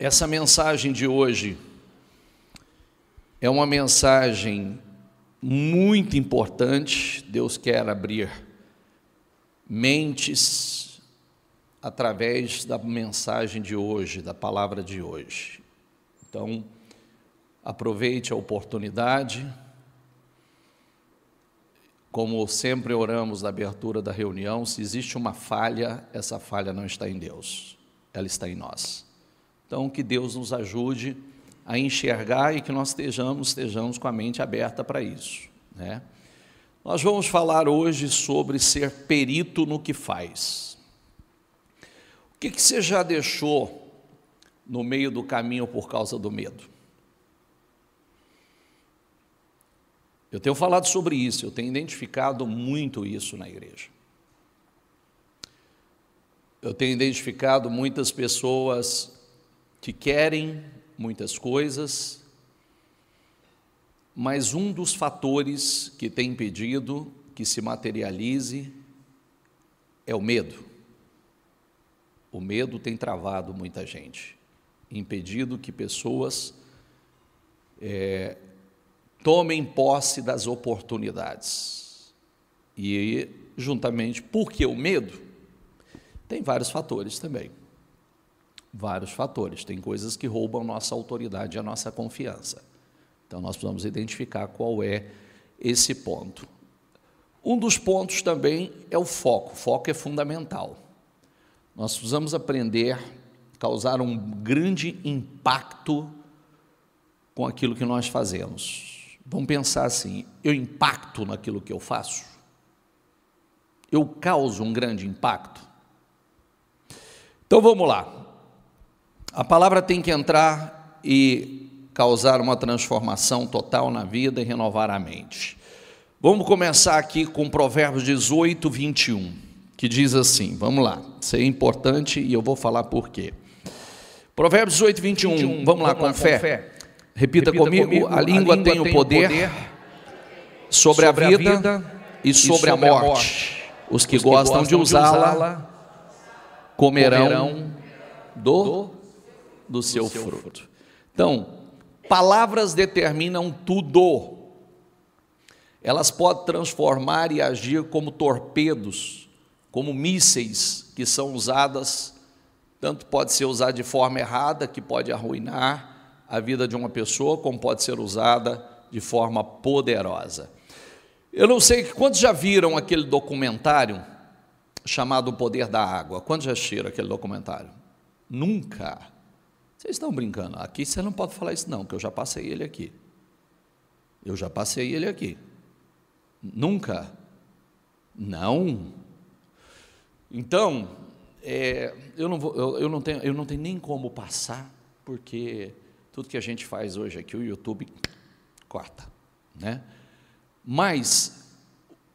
Essa mensagem de hoje é uma mensagem muito importante. Deus quer abrir mentes através da mensagem de hoje, da palavra de hoje. Então, aproveite a oportunidade. Como sempre oramos na abertura da reunião, se existe uma falha, essa falha não está em Deus, ela está em nós. Então, que Deus nos ajude a enxergar e que nós estejamos com a mente aberta para isso, né? Nós vamos falar hoje sobre ser perito no que faz. O que você já deixou no meio do caminho por causa do medo? Eu tenho falado sobre isso, eu tenho identificado muito isso na igreja. Eu tenho identificado muitas pessoas que querem muitas coisas, mas um dos fatores que tem impedido que se materialize é o medo. O medo tem travado muita gente, impedido que pessoas tomem posse das oportunidades. E juntamente, porque o medo tem vários fatores também. Vários fatores, tem coisas que roubam nossa autoridade e a nossa confiança. Então nós precisamos identificar qual é esse ponto. Um dos pontos também é o foco é fundamental. Nós precisamos aprender a causar um grande impacto com aquilo que nós fazemos. Vamos pensar assim, eu impacto naquilo que eu faço? Eu causo um grande impacto? Então vamos lá. A palavra tem que entrar e causar uma transformação total na vida e renovar a mente. Vamos começar aqui com Provérbios 18, 21, que diz assim, vamos lá, isso é importante e eu vou falar por quê. Provérbios 18, 21, vamos lá, com fé. Repita comigo, a língua tem o poder sobre a vida e sobre a morte. Os que gostam de usá-la comerão do seu fruto. Então, palavras determinam tudo. Elas podem transformar e agir como torpedos, como mísseis que são usadas, tanto pode ser usada de forma errada, que pode arruinar a vida de uma pessoa, como pode ser usada de forma poderosa. Eu não sei, quantos já viram aquele documentário chamado O Poder da Água? Quantos já assistiram aquele documentário? Nunca. Vocês estão brincando, aqui você não pode falar isso não, que eu já passei ele aqui. Eu já passei ele aqui. Nunca? Não. Então, eu não tenho nem como passar, porque tudo que a gente faz hoje aqui, o YouTube corta, né? Mas,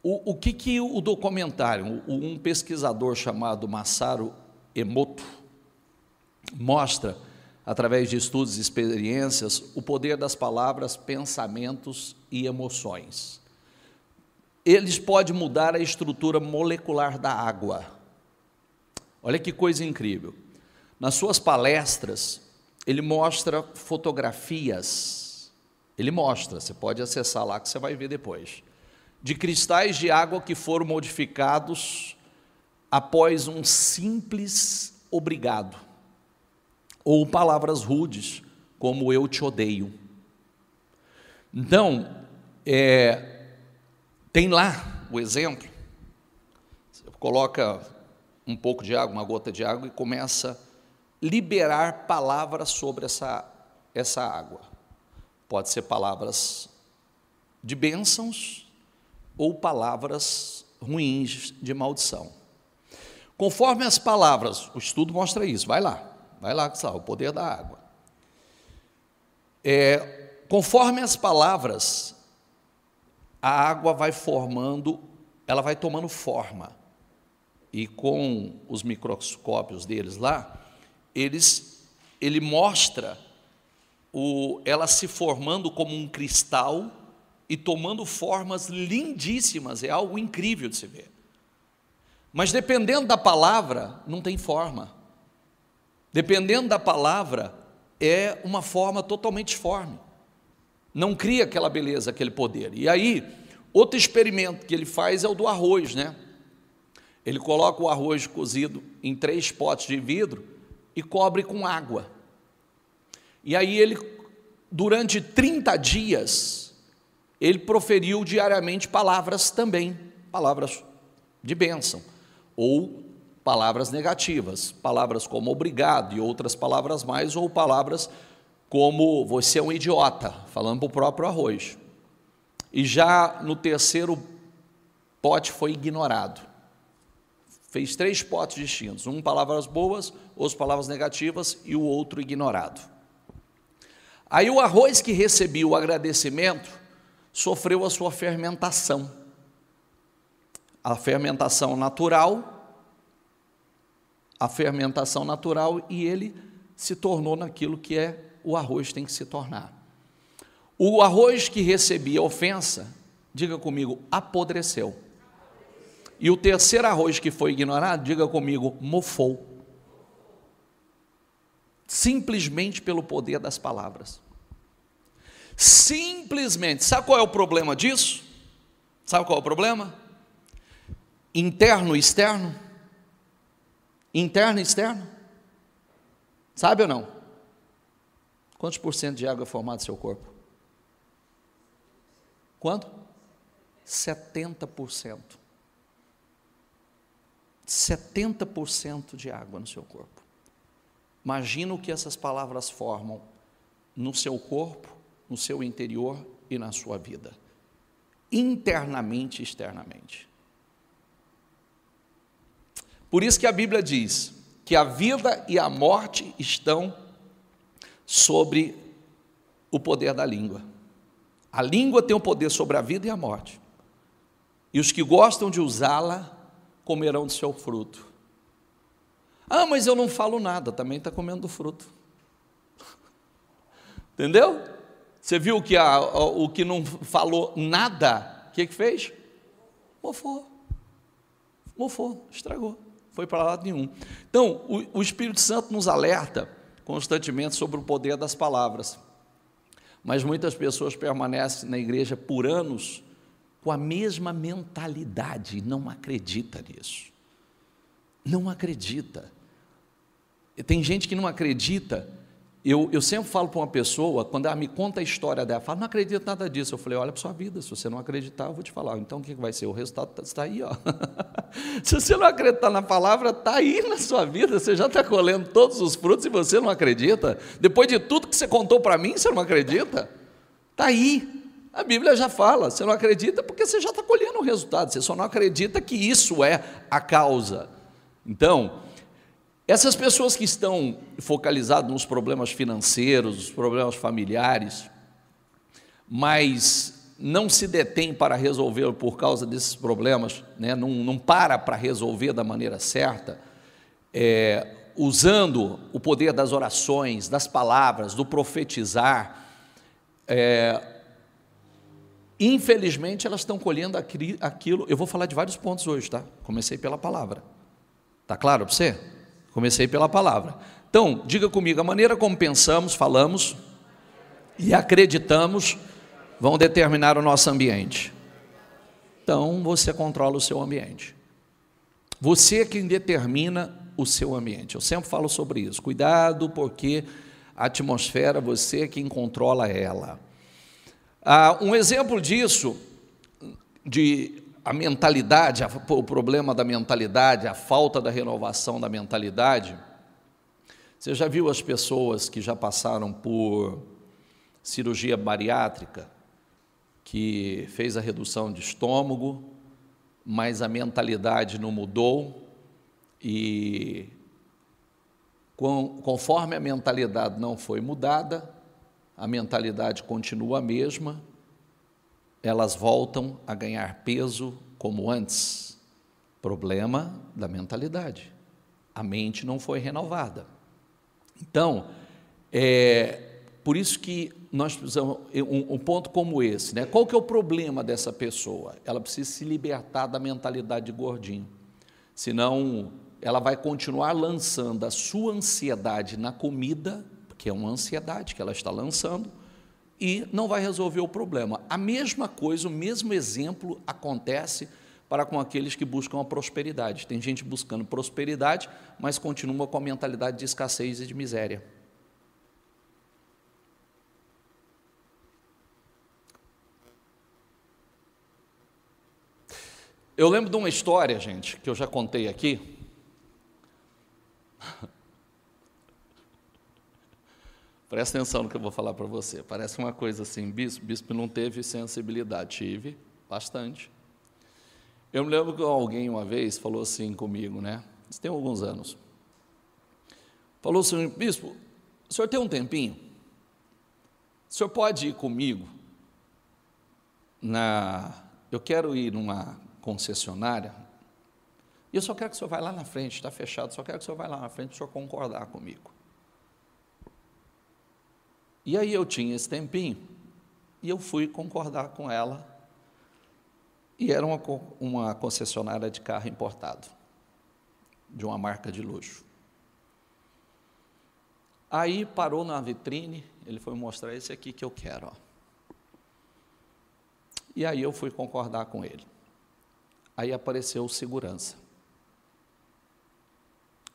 o que o documentário, um pesquisador chamado Masaru Emoto, mostra, através de estudos e experiências, o poder das palavras, pensamentos e emoções. Eles podem mudar a estrutura molecular da água. Olha que coisa incrível. Nas suas palestras, ele mostra fotografias, você pode acessar lá que você vai ver depois, de cristais de água que foram modificados após um simples obrigado, ou palavras rudes, como eu te odeio. Então, tem lá o exemplo, você coloca um pouco de água, uma gota de água e começa a liberar palavras sobre essa água. Pode ser palavras de bênçãos ou palavras ruins de maldição. Conforme as palavras, o estudo mostra isso, vai lá, o poder da água. Conforme as palavras, a água vai formando, ela vai tomando forma, e com os microscópios deles lá, ele mostra ela se formando como um cristal e tomando formas lindíssimas, é algo incrível de se ver. Mas dependendo da palavra, não tem forma. Dependendo da palavra, é uma forma totalmente disforme, não cria aquela beleza, aquele poder. E aí, outro experimento que ele faz é o do arroz, né? Ele coloca o arroz cozido em 3 potes de vidro e cobre com água. E aí ele, durante 30 dias, ele proferiu diariamente palavras também, palavras de bênção, ou palavras negativas, palavras como obrigado e outras palavras mais, ou palavras como você é um idiota, falando para o próprio arroz. E já no 3º pote foi ignorado. Fez 3 potes distintos, um palavras boas, outras palavras negativas e o outro ignorado. Aí o arroz que recebia o agradecimento sofreu a sua fermentação. A fermentação natural, e ele se tornou naquilo que o arroz tem que se tornar. O arroz que recebia ofensa, diga comigo, apodreceu. E o 3º arroz que foi ignorado, diga comigo, mofou. Simplesmente pelo poder das palavras. Simplesmente. Sabe qual é o problema disso? Sabe qual é o problema? Interno e externo. Interno e externo. Sabe ou não? Quantos por cento de água é formado no seu corpo? Quanto? 70%. 70% de água no seu corpo. Imagina o que essas palavras formam no seu corpo, no seu interior e na sua vida, internamente e externamente. Por isso que a Bíblia diz que a vida e a morte estão sobre o poder da língua. A língua tem o poder sobre a vida e a morte, e os que gostam de usá-la comerão do seu fruto. Ah, mas eu não falo nada, também está comendo do fruto. Entendeu? Você viu que o que não falou nada, o que fez? Mofou, estragou, foi para lado nenhum. Então, o Espírito Santo nos alerta constantemente sobre o poder das palavras, mas muitas pessoas permanecem na igreja por anos com a mesma mentalidade e não acredita nisso. Não acredita. Tem gente que não acredita. Eu sempre falo para uma pessoa, quando ela me conta a história dela, fala, não acredito nada disso. Eu falei, olha para a sua vida, se você não acreditar, eu vou te falar. Então, o que vai ser? O resultado está aí, ó. Se você não acreditar na palavra, está aí na sua vida, você já está colhendo todos os frutos e você não acredita. Depois de tudo que você contou para mim, você não acredita? Está aí. A Bíblia já fala, você não acredita porque você já está colhendo o resultado, você só não acredita que isso é a causa. Então, essas pessoas que estão focalizadas nos problemas financeiros, nos problemas familiares, mas não se detêm para resolver por causa desses problemas, né? não para resolver da maneira certa, usando o poder das orações, das palavras, do profetizar, infelizmente elas estão colhendo aquilo. Eu vou falar de vários pontos hoje, tá? Comecei pela palavra, tá claro para você? Comecei pela palavra. Então, diga comigo, a maneira como pensamos, falamos e acreditamos vão determinar o nosso ambiente. Então, você controla o seu ambiente. Você é quem determina o seu ambiente. Eu sempre falo sobre isso. Cuidado, porque a atmosfera, você é quem controla ela. Um exemplo disso, a mentalidade, o problema da mentalidade, a falta da renovação da mentalidade. Você já viu as pessoas que já passaram por cirurgia bariátrica, que fez a redução de estômago, mas a mentalidade não mudou, e conforme a mentalidade não foi mudada, a mentalidade continua a mesma, elas voltam a ganhar peso como antes. Problema da mentalidade. A mente não foi renovada. Então, por isso que nós precisamos, um ponto como esse, né? Qual que é o problema dessa pessoa? Ela precisa se libertar da mentalidade de gordinho. Senão, ela vai continuar lançando a sua ansiedade na comida, que é uma ansiedade que ela está lançando, e não vai resolver o problema. A mesma coisa, o mesmo exemplo acontece para com aqueles que buscam a prosperidade. Tem gente buscando prosperidade, mas continua com a mentalidade de escassez e de miséria. Eu lembro de uma história, gente, que eu já contei aqui. Presta atenção no que eu vou falar para você. Parece uma coisa assim, bispo não teve sensibilidade. Tive, bastante. Eu me lembro que alguém uma vez falou assim comigo, né? Isso tem alguns anos. Falou assim, bispo, o senhor tem um tempinho? O senhor pode ir comigo? Eu quero ir numa concessionária, e eu só quero que o senhor vá lá na frente, está fechado, só quero que o senhor vá lá na frente para o senhor concordar comigo. E aí eu tinha esse tempinho, e eu fui concordar com ela, e era uma concessionária de carro importado, de uma marca de luxo. Aí parou na vitrine, ele foi mostrar esse aqui que eu quero, ó. E aí eu fui concordar com ele. Aí apareceu o segurança.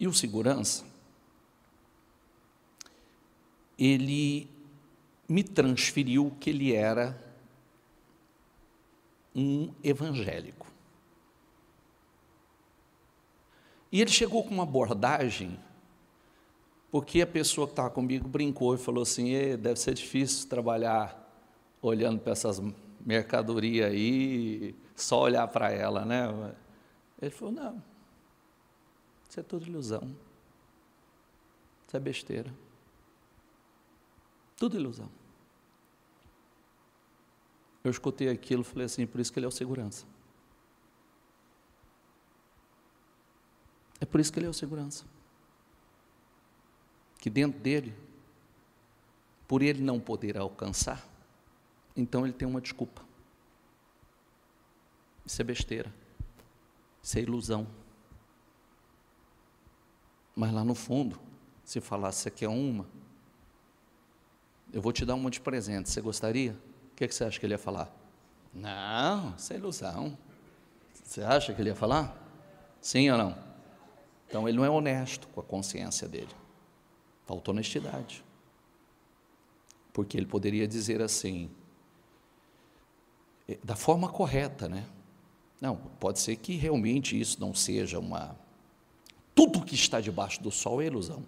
E o segurança, ele me transferiu que ele era um evangélico. E ele chegou com uma abordagem, porque a pessoa que estava comigo brincou e falou assim, deve ser difícil trabalhar olhando para essas mercadorias aí, só olhar para ela, né? Ele falou, não, isso é tudo ilusão, isso é besteira, tudo ilusão. Eu escutei aquilo e falei assim, por isso que ele é o segurança. É por isso que ele é o segurança. Que dentro dele, por ele não poder alcançar, então ele tem uma desculpa. Isso é besteira, isso é ilusão. Mas lá no fundo, se falasse, você quer uma, eu vou te dar uma de presente, você gostaria? O que você acha que ele ia falar? Não, isso é ilusão. Você acha que ele ia falar? Sim ou não? Então ele não é honesto com a consciência dele. Faltou honestidade. Porque ele poderia dizer assim, da forma correta, né? Não, pode ser que realmente isso não seja uma... Tudo que está debaixo do sol é ilusão.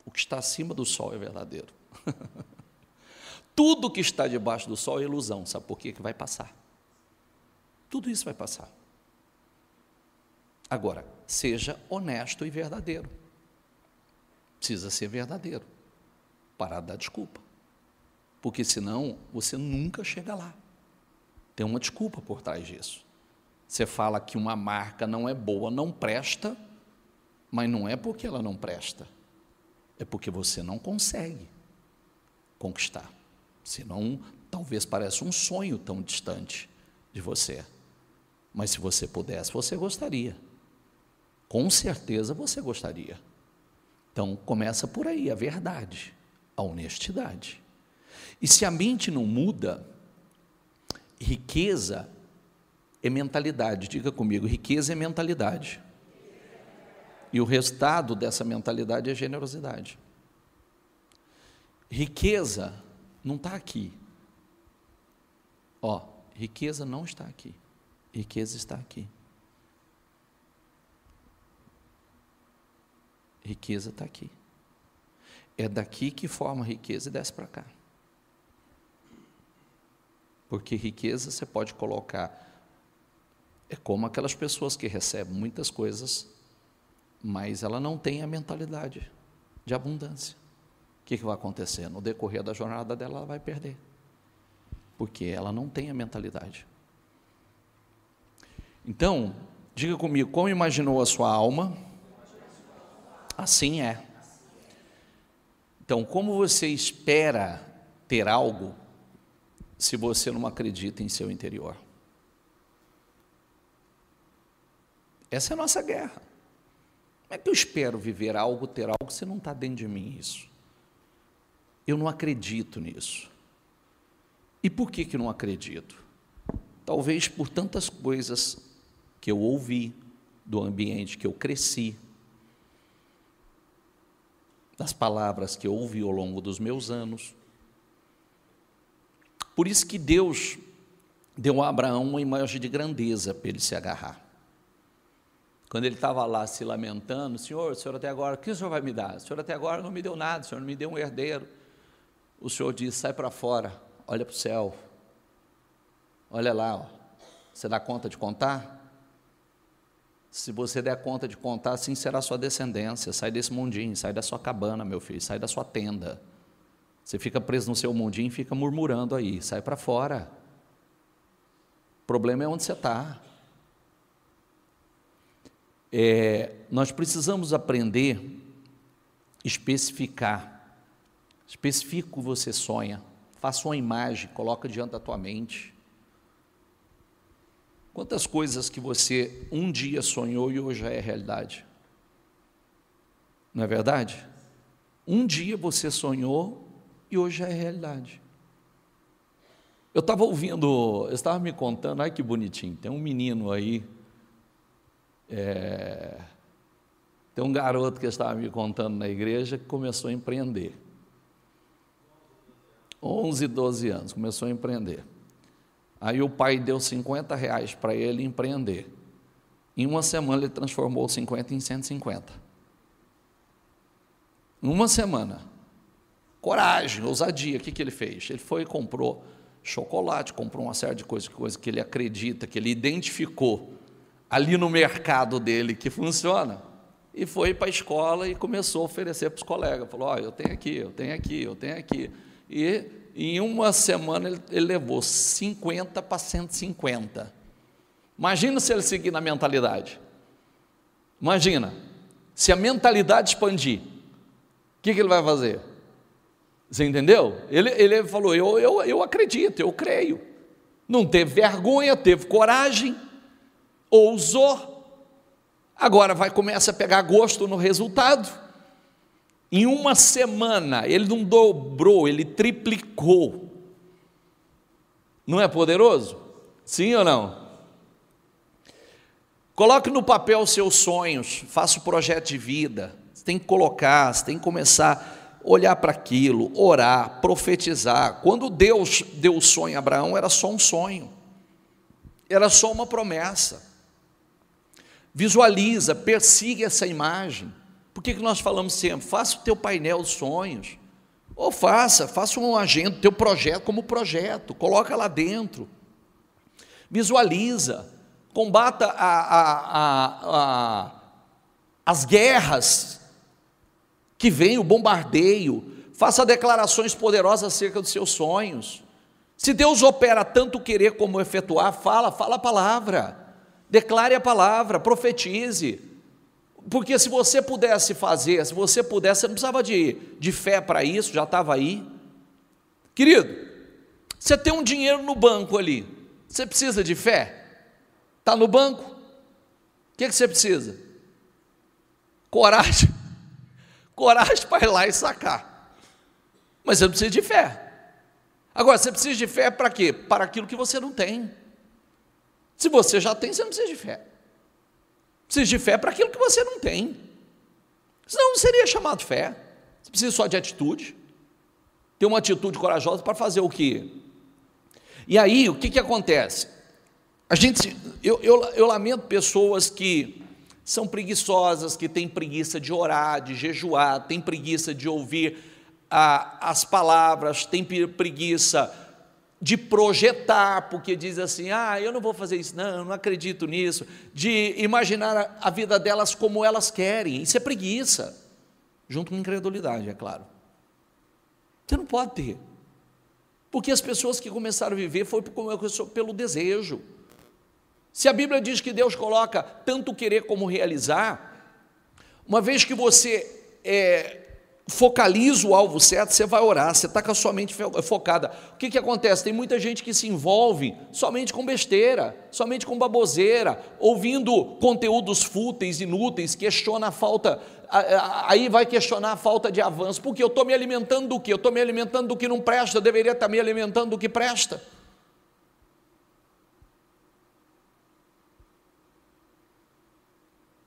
O que está acima do sol é verdadeiro. Tudo que está debaixo do sol é ilusão. Sabe por quê? Que vai passar. Tudo isso vai passar. Agora, seja honesto e verdadeiro. Precisa ser verdadeiro, para dar desculpa. Porque senão, você nunca chega lá. Tem uma desculpa por trás disso. Você fala que uma marca não é boa, não presta, mas não é porque ela não presta. É porque você não consegue conquistar. Senão, talvez pareça um sonho tão distante de você. Mas se você pudesse, você gostaria. Com certeza você gostaria. Então, começa por aí, a verdade, a honestidade. E se a mente não muda, riqueza é mentalidade. Diga comigo, riqueza é mentalidade. E o resultado dessa mentalidade é generosidade. Riqueza não está aqui. Ó, riqueza não está aqui. Riqueza está aqui. Riqueza está aqui. É daqui que forma a riqueza e desce para cá. Porque riqueza você pode colocar... É como aquelas pessoas que recebem muitas coisas, mas ela não tem a mentalidade de abundância. O que vai acontecer? No decorrer da jornada dela, ela vai perder. Porque ela não tem a mentalidade. Então, diga comigo, como imaginou a sua alma, assim é. Então, como você espera ter algo, se você não acredita em seu interior? Essa é a nossa guerra. Como é que eu espero viver algo, ter algo, se não está dentro de mim isso? Eu não acredito nisso. E por que não acredito? Talvez por tantas coisas que eu ouvi do ambiente que eu cresci, das palavras que eu ouvi ao longo dos meus anos. Por isso que Deus deu a Abraão uma imagem de grandeza para ele se agarrar. Quando ele estava lá se lamentando, Senhor até agora, o que o Senhor vai me dar? O Senhor até agora não me deu nada, o Senhor não me deu um herdeiro. O Senhor disse, sai para fora, olha para o céu, olha lá, ó. Você dá conta de contar? Se você der conta de contar, assim será a sua descendência. Sai desse mundinho, sai da sua cabana, meu filho, sai da sua tenda. Você fica preso no seu mundinho e fica murmurando aí, sai para fora. O problema é onde você está. Nós precisamos aprender a especificar. Especifica o que você sonha. Faça uma imagem, coloca diante da tua mente. Quantas coisas que você um dia sonhou e hoje já é realidade? Não é verdade? Um dia você sonhou e hoje já é realidade. Eu estava me contando, ai que bonitinho, tem um menino aí, tem um garoto que estava me contando na igreja que começou a empreender. 11, 12 anos, começou a empreender. Aí o pai deu R$50 para ele empreender. Em uma semana ele transformou 50 em 150. Em uma semana. Coragem, ousadia, o que ele fez? Ele foi e comprou chocolate, comprou uma série de coisas que ele acredita, que ele identificou ali no mercado dele que funciona, e foi para a escola e começou a oferecer para os colegas. Falou, eu tenho aqui, eu tenho aqui, eu tenho aqui. E em uma semana ele levou 50 para 150. Imagina se ele seguir na mentalidade. Imagina, se a mentalidade expandir, o que ele vai fazer? Você entendeu? Ele falou, eu acredito, eu creio. Não teve vergonha, teve coragem, ousou. Agora começa a pegar gosto no resultado. Em uma semana, ele não dobrou, ele triplicou. Não é poderoso? Sim ou não? Coloque no papel os seus sonhos, faça o projeto de vida. Você tem que colocar, você tem que começar a olhar para aquilo, orar, profetizar. Quando Deus deu o sonho a Abraão, era só um sonho, era só uma promessa. Visualiza, persiga essa imagem. Por que nós falamos sempre? Faça o teu painel de sonhos, ou faça uma agenda, teu projeto como projeto, coloca lá dentro, visualiza, combata as guerras que vem, o bombardeio, faça declarações poderosas acerca dos seus sonhos. Se Deus opera tanto querer como efetuar, fala a palavra, declare a palavra, profetize. Porque se você pudesse fazer, você não precisava de fé para isso, já estava aí. Querido, você tem um dinheiro no banco ali, você precisa de fé? Está no banco? O que você precisa? Coragem. Coragem para ir lá e sacar. Mas você não precisa de fé. Agora, você precisa de fé para quê? Para aquilo que você não tem. Se você já tem, você não precisa de fé. Precisa de fé para aquilo que você não tem. Senão não seria chamado fé. Você precisa só de atitude. Ter uma atitude corajosa para fazer o quê? E aí, o que acontece? Eu lamento pessoas que são preguiçosas, que têm preguiça de orar, de jejuar, têm preguiça de ouvir as palavras, têm preguiça de projetar, porque diz assim, eu não vou fazer isso, não, eu não acredito nisso, de imaginar a vida delas como elas querem. Isso é preguiça, junto com incredulidade, é claro. Você não pode ter, porque as pessoas que começaram a viver foi pelo desejo. Se a Bíblia diz que Deus coloca tanto querer como realizar, uma vez que você focaliza o alvo certo, você vai orar, você está com a sua mente focada. O que acontece? Tem muita gente que se envolve somente com besteira, somente com baboseira, ouvindo conteúdos fúteis, inúteis, questiona a falta, aí vai questionar a falta de avanço, porque eu estou me alimentando do quê? Eu estou me alimentando do que não presta, eu deveria estar me alimentando do que presta.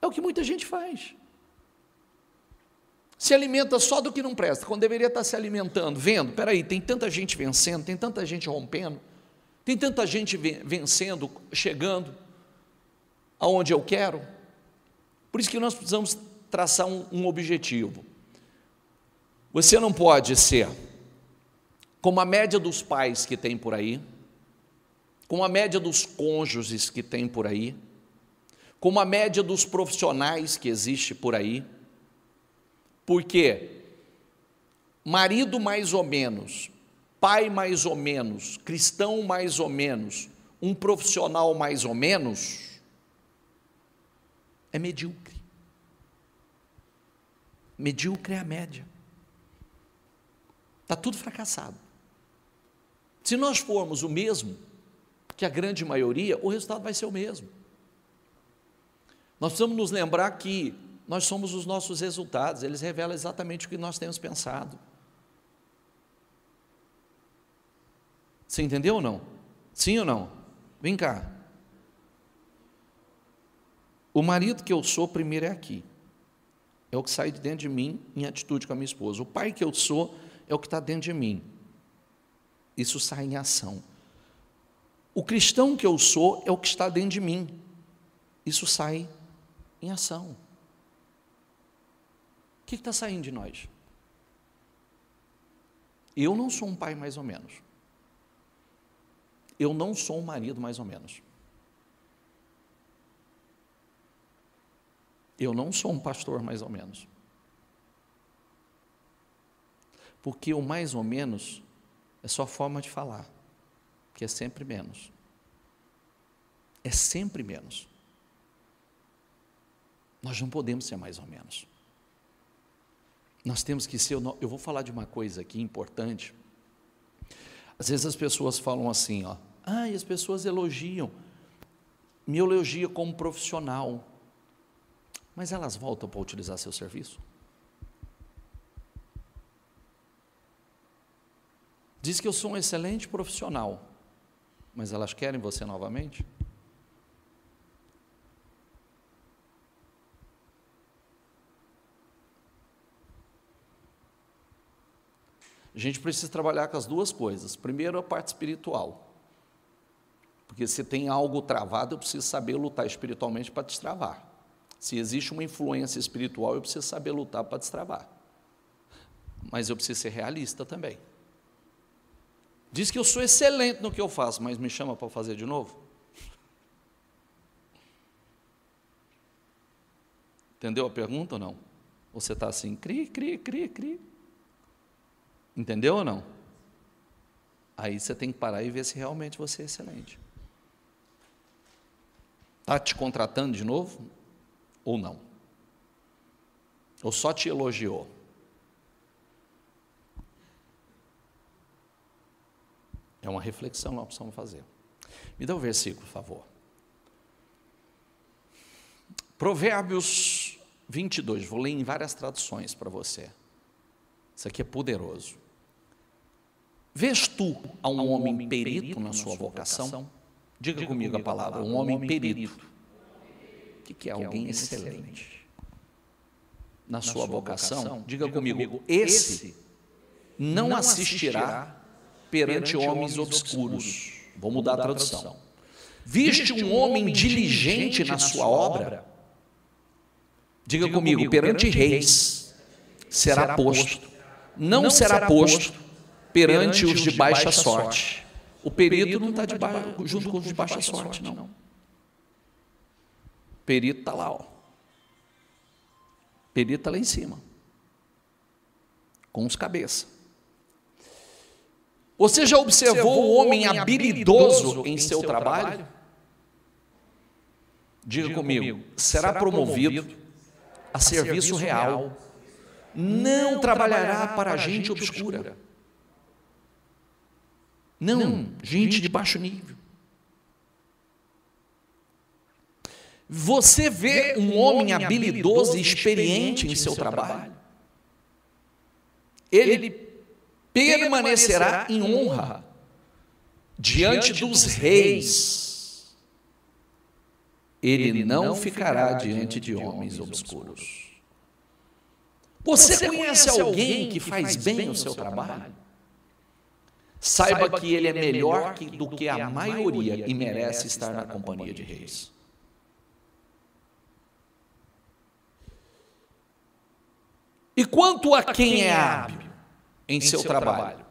É o que muita gente faz. Se alimenta só do que não presta, quando deveria estar se alimentando, vendo, peraí, tem tanta gente vencendo, tem tanta gente rompendo, tem tanta gente vencendo, chegando aonde eu quero. Por isso que nós precisamos traçar um objetivo. Você não pode ser como a média dos pais que tem por aí, como a média dos cônjuges que tem por aí, como a média dos profissionais que existe por aí. Porque marido mais ou menos, pai mais ou menos, cristão mais ou menos, um profissional mais ou menos, é medíocre. Medíocre é a média. Está tudo fracassado. Se nós formos o mesmo que a grande maioria, o resultado vai ser o mesmo. Nós precisamos nos lembrar que nós somos os nossos resultados, eles revelam exatamente o que nós temos pensado. Você entendeu ou não? Sim ou não? Vem cá. O marido que eu sou, primeiro é aqui. É o que sai de dentro de mim em atitude com a minha esposa. O pai que eu sou é o que está dentro de mim. Isso sai em ação. O cristão que eu sou é o que está dentro de mim. Isso sai em ação. O que está saindo de nós? Eu não sou um pai mais ou menos. Eu não sou um marido mais ou menos. Eu não sou um pastor mais ou menos. Porque o mais ou menos é só forma de falar, que é sempre menos. É sempre menos. Nós não podemos ser mais ou menos. Nós temos que ser, eu vou falar de uma coisa aqui importante. Às vezes as pessoas falam assim, e as pessoas elogiam, me elogiam como profissional, mas elas voltam para utilizar seu serviço? Diz que eu sou um excelente profissional, mas elas querem você novamente? A gente precisa trabalhar com as duas coisas. Primeiro, a parte espiritual. Porque se tem algo travado, eu preciso saber lutar espiritualmente para destravar. Se existe uma influência espiritual, eu preciso saber lutar para destravar. Mas eu preciso ser realista também. Diz que eu sou excelente no que eu faço, mas me chama para fazer de novo? Entendeu a pergunta ou não? Você está assim, cri. Entendeu ou não? Aí você tem que parar e ver se realmente você é excelente. Está te contratando de novo? Ou não? Ou só te elogiou? É uma reflexão que nós precisamos fazer. Me dá o versículo, por favor. Provérbios 22, vou ler em várias traduções para você. Isso aqui é poderoso. Vês tu a um homem perito na sua vocação? Diga comigo a palavra, um homem perito. O que é alguém excelente? Na sua vocação, diga comigo, esse não assistirá perante homens obscuros. Vou mudar a tradução. Viste um homem diligente na sua obra? Diga comigo, perante reis será posto. Não será posto perante os de baixa sorte. O perito não está junto com os de baixa sorte, não. O perito está lá, ó. O perito está lá em cima, com os cabeças. Você já observou o homem habilidoso em seu trabalho? Diga comigo, será promovido a serviço real. não trabalhará para gente obscura. Não, gente de baixo nível. Você vê um homem habilidoso e experiente em seu trabalho, ele permanecerá em honra diante dos reis. Ele não ficará diante de homens obscuros. Você conhece alguém que faz bem o seu trabalho? Saiba que ele é melhor do que a maioria e merece estar na companhia de reis. E quanto a quem é hábil em seu trabalho,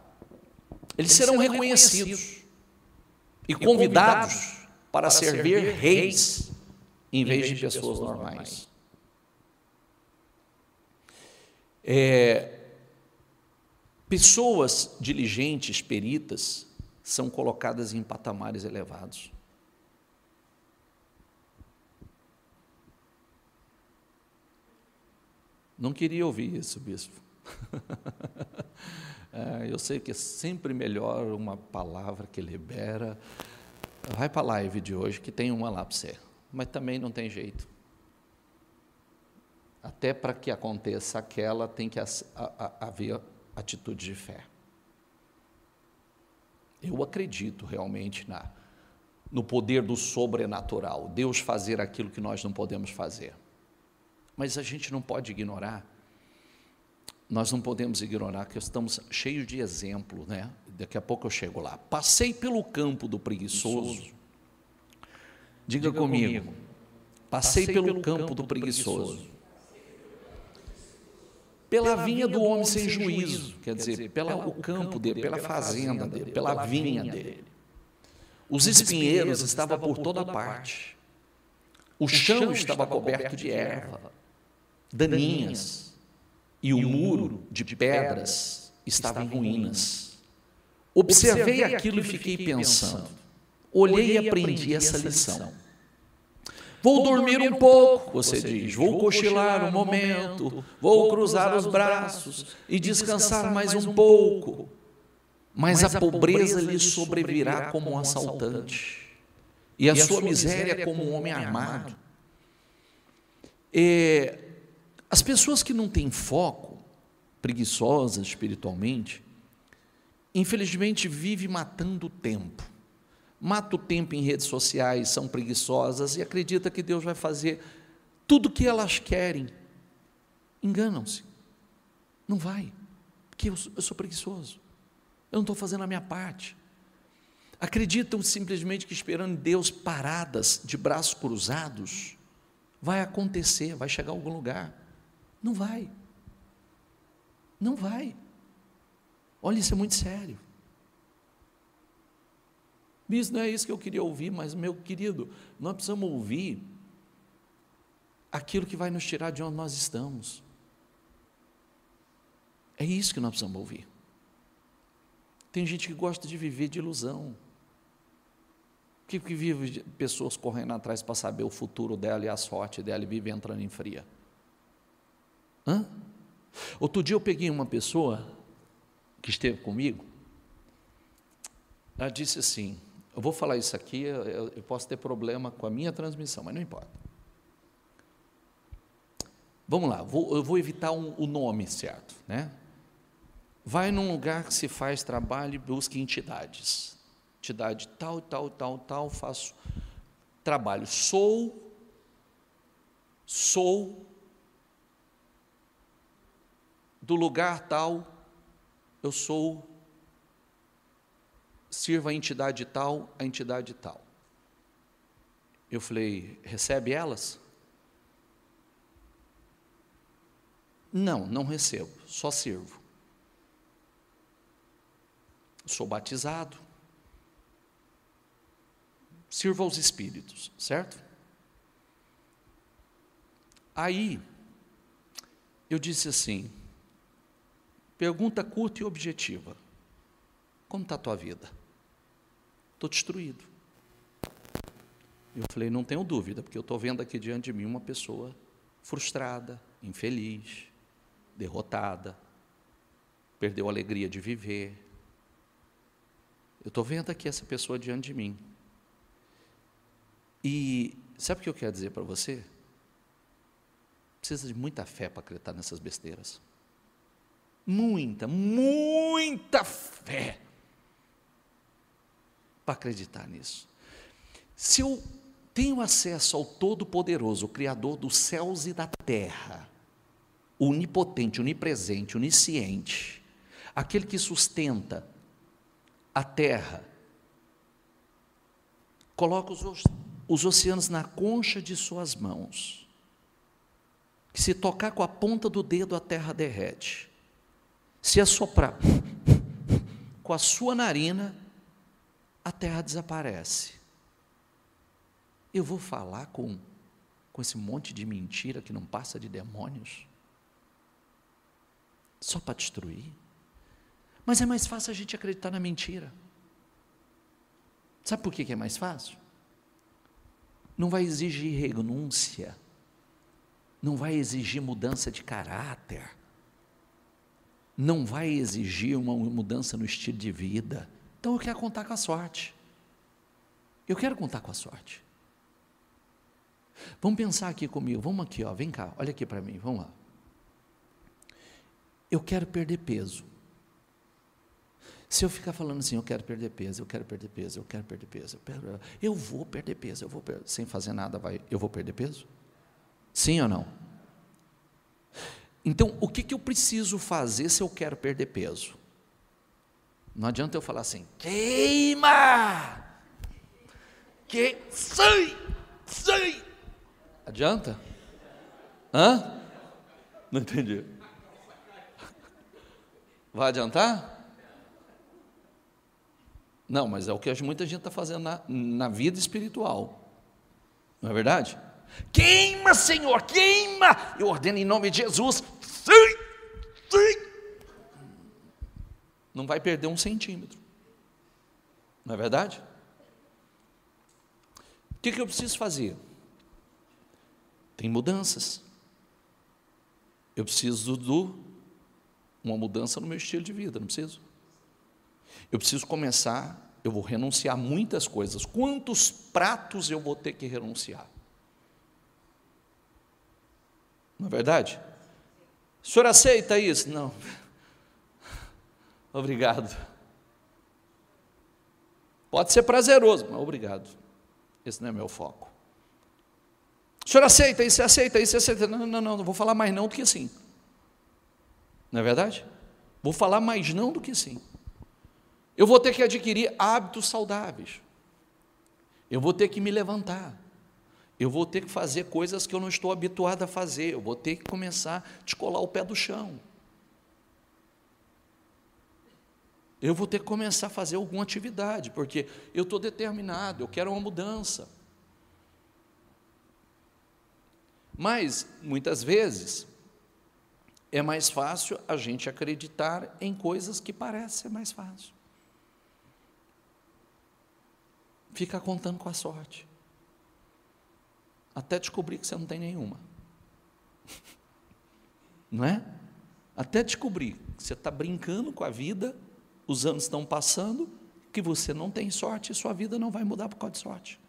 eles serão reconhecidos e convidados para servir reis em vez de pessoas normais. Pessoas diligentes, peritas, são colocadas em patamares elevados. Não queria ouvir isso, bispo. Eu sei que é sempre melhor uma palavra que libera. Vai para a live de hoje, que tem uma lá para você. Mas também não tem jeito. Até para que aconteça aquela, tem que haver atitude de fé. Eu acredito realmente no poder do sobrenatural, Deus fazer aquilo que nós não podemos fazer. Mas a gente não pode ignorar, nós não podemos ignorar que estamos cheios de exemplo, né? Daqui a pouco eu chego lá. Passei pelo campo do preguiçoso. Diga comigo. Passei pelo campo do preguiçoso. Pela vinha do homem sem juízo, quer dizer, pelo campo dele, pela fazenda dele, pela vinha dele. Os espinheiros estavam por toda parte. O chão estava coberto de erva daninhas, e o muro de pedras estava em ruínas. Observei aquilo e fiquei pensando. Olhei e aprendi essa lição. Vou dormir um pouco, você diz, vou cochilar um momento, vou cruzar os braços e descansar mais um pouco. Mas a pobreza lhe sobrevirá como um assaltante, e a sua miséria como um homem armado. As pessoas que não têm foco, preguiçosas espiritualmente, infelizmente vivem matando o tempo. Mata o tempo em redes sociais, são preguiçosas e acredita que Deus vai fazer tudo o que elas querem. Enganam-se. Não vai, porque eu sou preguiçoso. Eu não estou fazendo a minha parte. Acreditam simplesmente que esperando Deus paradas, de braços cruzados, vai acontecer, vai chegar a algum lugar. Não vai. Não vai. Olha, isso é muito sério. Isso não é isso que eu queria ouvir, mas, meu querido, nós precisamos ouvir aquilo que vai nos tirar de onde nós estamos. É isso que nós precisamos ouvir. Tem gente que gosta de viver de ilusão. Que vive pessoas correndo atrás para saber o futuro dela e a sorte dela e vive entrando em fria. Outro dia eu peguei uma pessoa que esteve comigo, ela disse assim, eu vou falar isso aqui, eu posso ter problema com a minha transmissão, mas não importa. Vamos lá, eu vou evitar o nome certo, né? Vai num lugar que se faz trabalho e busca entidades. Entidade tal, faço trabalho. Sou do lugar tal, eu sirvo a entidade tal, a entidade tal. Eu falei, recebe elas? Não recebo, só sirvo. Sou batizado, sirvo aos espíritos, certo? Aí, eu disse assim, pergunta curta e objetiva, como está a tua vida? Estou destruído. Eu falei, não tenho dúvida, porque eu estou vendo aqui diante de mim uma pessoa frustrada, infeliz, derrotada, perdeu a alegria de viver. Eu estou vendo aqui essa pessoa diante de mim. E sabe o que eu quero dizer para você? Precisa de muita fé para acreditar nessas besteiras. Muita, muita fé para acreditar nisso. Se eu tenho acesso ao Todo-Poderoso, o Criador dos céus e da terra, o onipotente, onipresente, onisciente, aquele que sustenta a terra, coloca os oceanos na concha de suas mãos, que se tocar com a ponta do dedo a terra derrete, se assoprar com a sua narina, a terra desaparece. Eu vou falar com esse monte de mentira que não passa de demônios? Só para destruir? Mas é mais fácil a gente acreditar na mentira. Sabe por que é mais fácil? Não vai exigir renúncia, não vai exigir mudança de caráter, não vai exigir uma mudança no estilo de vida. Então eu quero contar com a sorte. Eu quero contar com a sorte. Vamos pensar aqui comigo, vamos aqui, ó, vem cá, olha aqui para mim, vamos lá. Eu quero perder peso. Se eu ficar falando assim, eu quero perder peso, eu quero perder peso, eu quero perder peso, eu vou perder peso, sem fazer nada, eu vou perder peso? Sim ou não? Então, o que eu preciso fazer se eu quero perder peso? Não adianta eu falar assim, queima! Sai! Adianta? Hã? Não entendi. Vai adiantar? Não, mas é o que muita gente está fazendo na vida espiritual. Não é verdade? Queima, Senhor, queima! Eu ordeno em nome de Jesus. Sim! Não vai perder 1 centímetro. Não é verdade? O que eu preciso fazer? Tem mudanças. Eu preciso uma mudança no meu estilo de vida, não preciso? Eu preciso começar, eu vou renunciar a muitas coisas. Quantos pratos eu vou ter que renunciar? Não é verdade? O senhor aceita isso? Não. Obrigado. Pode ser prazeroso, mas obrigado. Esse não é meu foco. O senhor aceita isso, aceita isso, aceita? Não vou falar mais não do que sim. Não é verdade? Vou falar mais não do que sim. Eu vou ter que adquirir hábitos saudáveis. Eu vou ter que me levantar. Eu vou ter que fazer coisas que eu não estou habituado a fazer. Eu vou ter que começar a descolar o pé do chão. Eu vou ter que começar a fazer alguma atividade, porque eu estou determinado, eu quero uma mudança. Mas, muitas vezes, é mais fácil a gente acreditar em coisas que parecem ser mais fácil. Fica contando com a sorte. Até descobrir que você não tem nenhuma. Não é? Até descobrir que você está brincando com a vida, os anos estão passando, que você não tem sorte e sua vida não vai mudar por causa de sorte.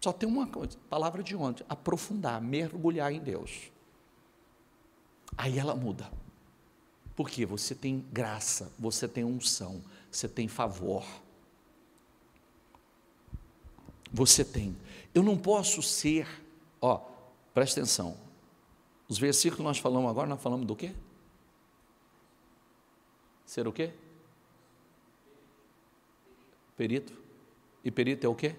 Só tem uma coisa, palavra de ontem, aprofundar, mergulhar em Deus. Aí ela muda. Porque você tem graça, você tem unção, você tem favor. Você tem. Eu não posso ser, presta atenção. Os versículos que nós falamos agora, nós falamos do quê? Ser o quê? Perito. E perito é o quê?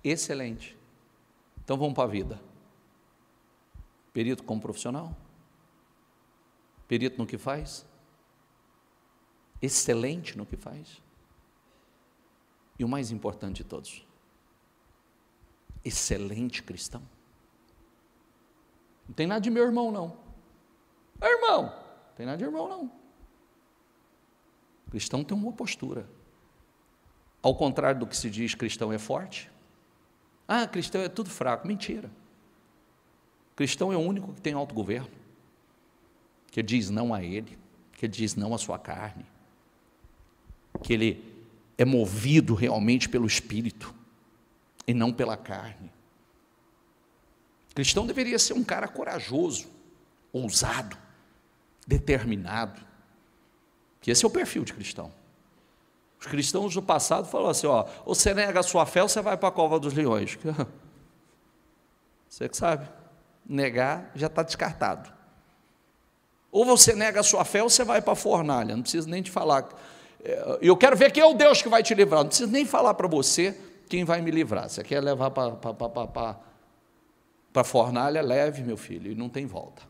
Excelente. Então vamos para a vida. Perito como profissional? Perito no que faz? Excelente no que faz? E o mais importante de todos, excelente cristão. Não tem nada de meu irmão, não. Irmão, não tem nada de irmão, não. O cristão tem uma postura. Ao contrário do que se diz, cristão é forte. Cristão é tudo fraco. Mentira. Cristão é o único que tem autogoverno, que diz não a ele, que diz não à sua carne, que ele é movido realmente pelo Espírito e não pela carne. Cristão deveria ser um cara corajoso, ousado, determinado, que esse é o perfil de cristão. Os cristãos do passado falaram assim, ó, ou você nega a sua fé ou você vai para a cova dos leões. Você que sabe, negar já está descartado. Ou você nega a sua fé ou você vai para a fornalha, não precisa nem te falar. Eu quero ver quem é o Deus que vai te livrar, não precisa nem falar para você quem vai me livrar. Você quer levar para a fornalha, leve, meu filho, e não tem volta.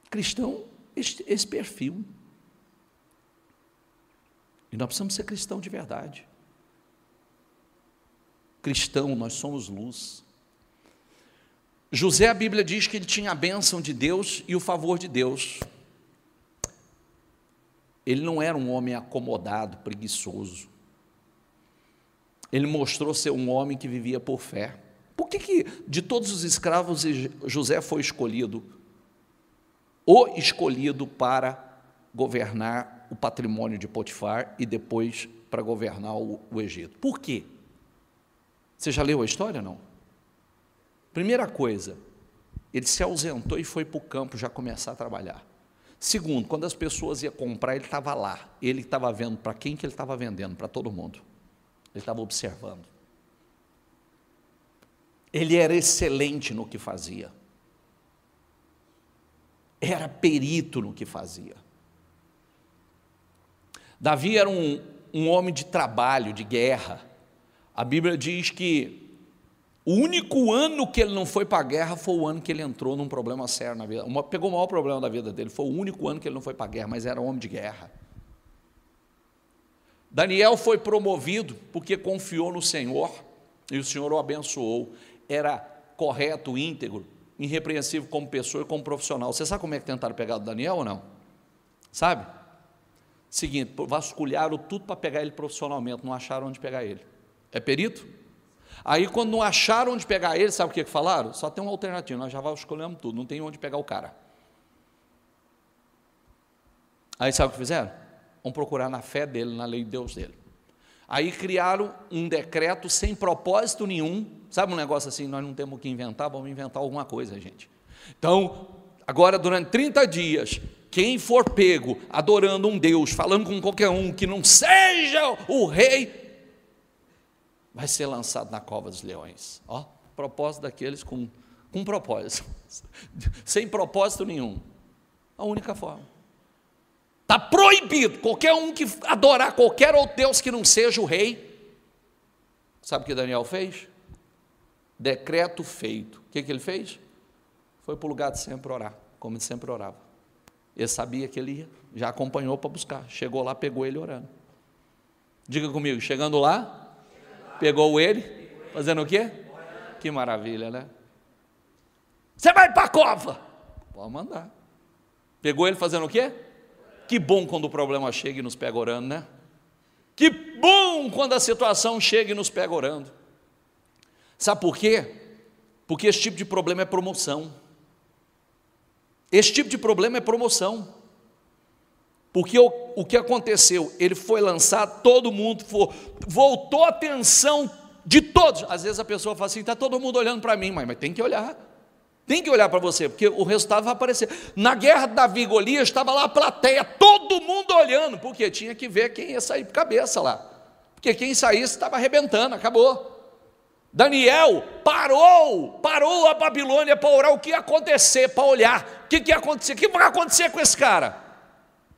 Cristão, esse perfil. E nós precisamos ser cristão de verdade. Cristão, nós somos luz. José, a Bíblia diz que ele tinha a bênção de Deus e o favor de Deus. Ele não era um homem acomodado, preguiçoso. Ele mostrou ser um homem que vivia por fé. Por que de todos os escravos José foi escolhido? O escolhido para governar o patrimônio de Potifar e depois para governar o Egito. Por quê? Você já leu a história, não? Primeira coisa, ele se ausentou e foi para o campo já começar a trabalhar. Segundo, quando as pessoas iam comprar, ele estava lá. Ele estava vendo para quem que ele estava vendendo, para todo mundo. Ele estava observando. Ele era excelente no que fazia. Era perito no que fazia. Davi era um homem de trabalho, de guerra. A Bíblia diz que o único ano que ele não foi para a guerra foi o ano que ele entrou num problema sério na vida. Pegou o maior problema da vida dele, foi o único ano que ele não foi para a guerra, mas era homem de guerra. Daniel foi promovido porque confiou no Senhor e o Senhor o abençoou. Era correto, íntegro, irrepreensível como pessoa e como profissional. Você sabe como é que tentaram pegar o Daniel ou não? Sabe? Seguinte, vasculharam tudo para pegar ele profissionalmente, não acharam onde pegar ele. É perito? Aí quando não acharam onde pegar ele, sabe o que falaram? Só tem uma alternativa, nós já vasculhamos tudo, não tem onde pegar o cara. Aí sabe o que fizeram? Vamos procurar na fé dele, na lei de Deus dele. Aí criaram um decreto sem propósito nenhum, sabe um negócio assim, nós não temos o que inventar, vamos inventar alguma coisa, gente. Então, agora durante 30 dias, quem for pego adorando um Deus, falando com qualquer um que não seja o rei, vai ser lançado na cova dos leões. Ó, propósito daqueles com propósito, sem propósito nenhum. A única forma. Está proibido qualquer um que adorar qualquer outro Deus que não seja o rei. Sabe o que Daniel fez? Decreto feito. O que ele fez? Foi para o lugar de sempre orar, como ele sempre orava. Ele sabia que ele ia, já acompanhou para buscar. Chegou lá, pegou ele orando. Diga comigo, chegando lá, pegou ele, fazendo o quê? Que maravilha, né? Você vai para a cova. Pode mandar. Pegou ele fazendo o quê? Que bom quando o problema chega e nos pega orando, né? Que bom quando a situação chega e nos pega orando. Sabe por quê? Porque esse tipo de problema é promoção. Esse tipo de problema é promoção. Porque o que aconteceu? Ele foi lançado, todo mundo voltou a atenção de todos. Às vezes a pessoa fala assim, está todo mundo olhando para mim, mas tem que olhar. Tem que olhar para você, porque o resultado vai aparecer. Na guerra de Davi e Golias, estava lá a plateia, todo mundo olhando, porque tinha que ver quem ia sair por cabeça lá. Porque quem saísse estava arrebentando, acabou. Daniel parou a Babilônia para orar o que ia acontecer, para olhar. O que ia acontecer? O que vai acontecer com esse cara?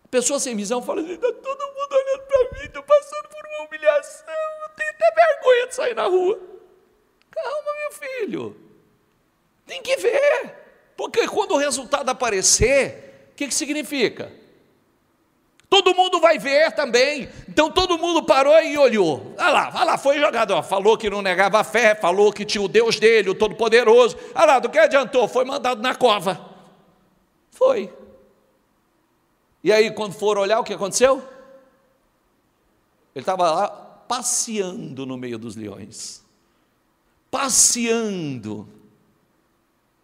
A pessoa sem visão fala assim, está todo mundo olhando para mim, estou passando por uma humilhação, eu tenho até vergonha de sair na rua. Calma, meu filho. Tem que ver, porque quando o resultado aparecer, o que significa? Todo mundo vai ver também, então todo mundo parou e olhou, vai lá, foi jogado, falou que não negava a fé, falou que tinha o Deus dele, o Todo-Poderoso, do que adiantou? Foi mandado na cova, foi. E aí quando foram olhar, o que aconteceu? Ele estava lá passeando no meio dos leões, passeando.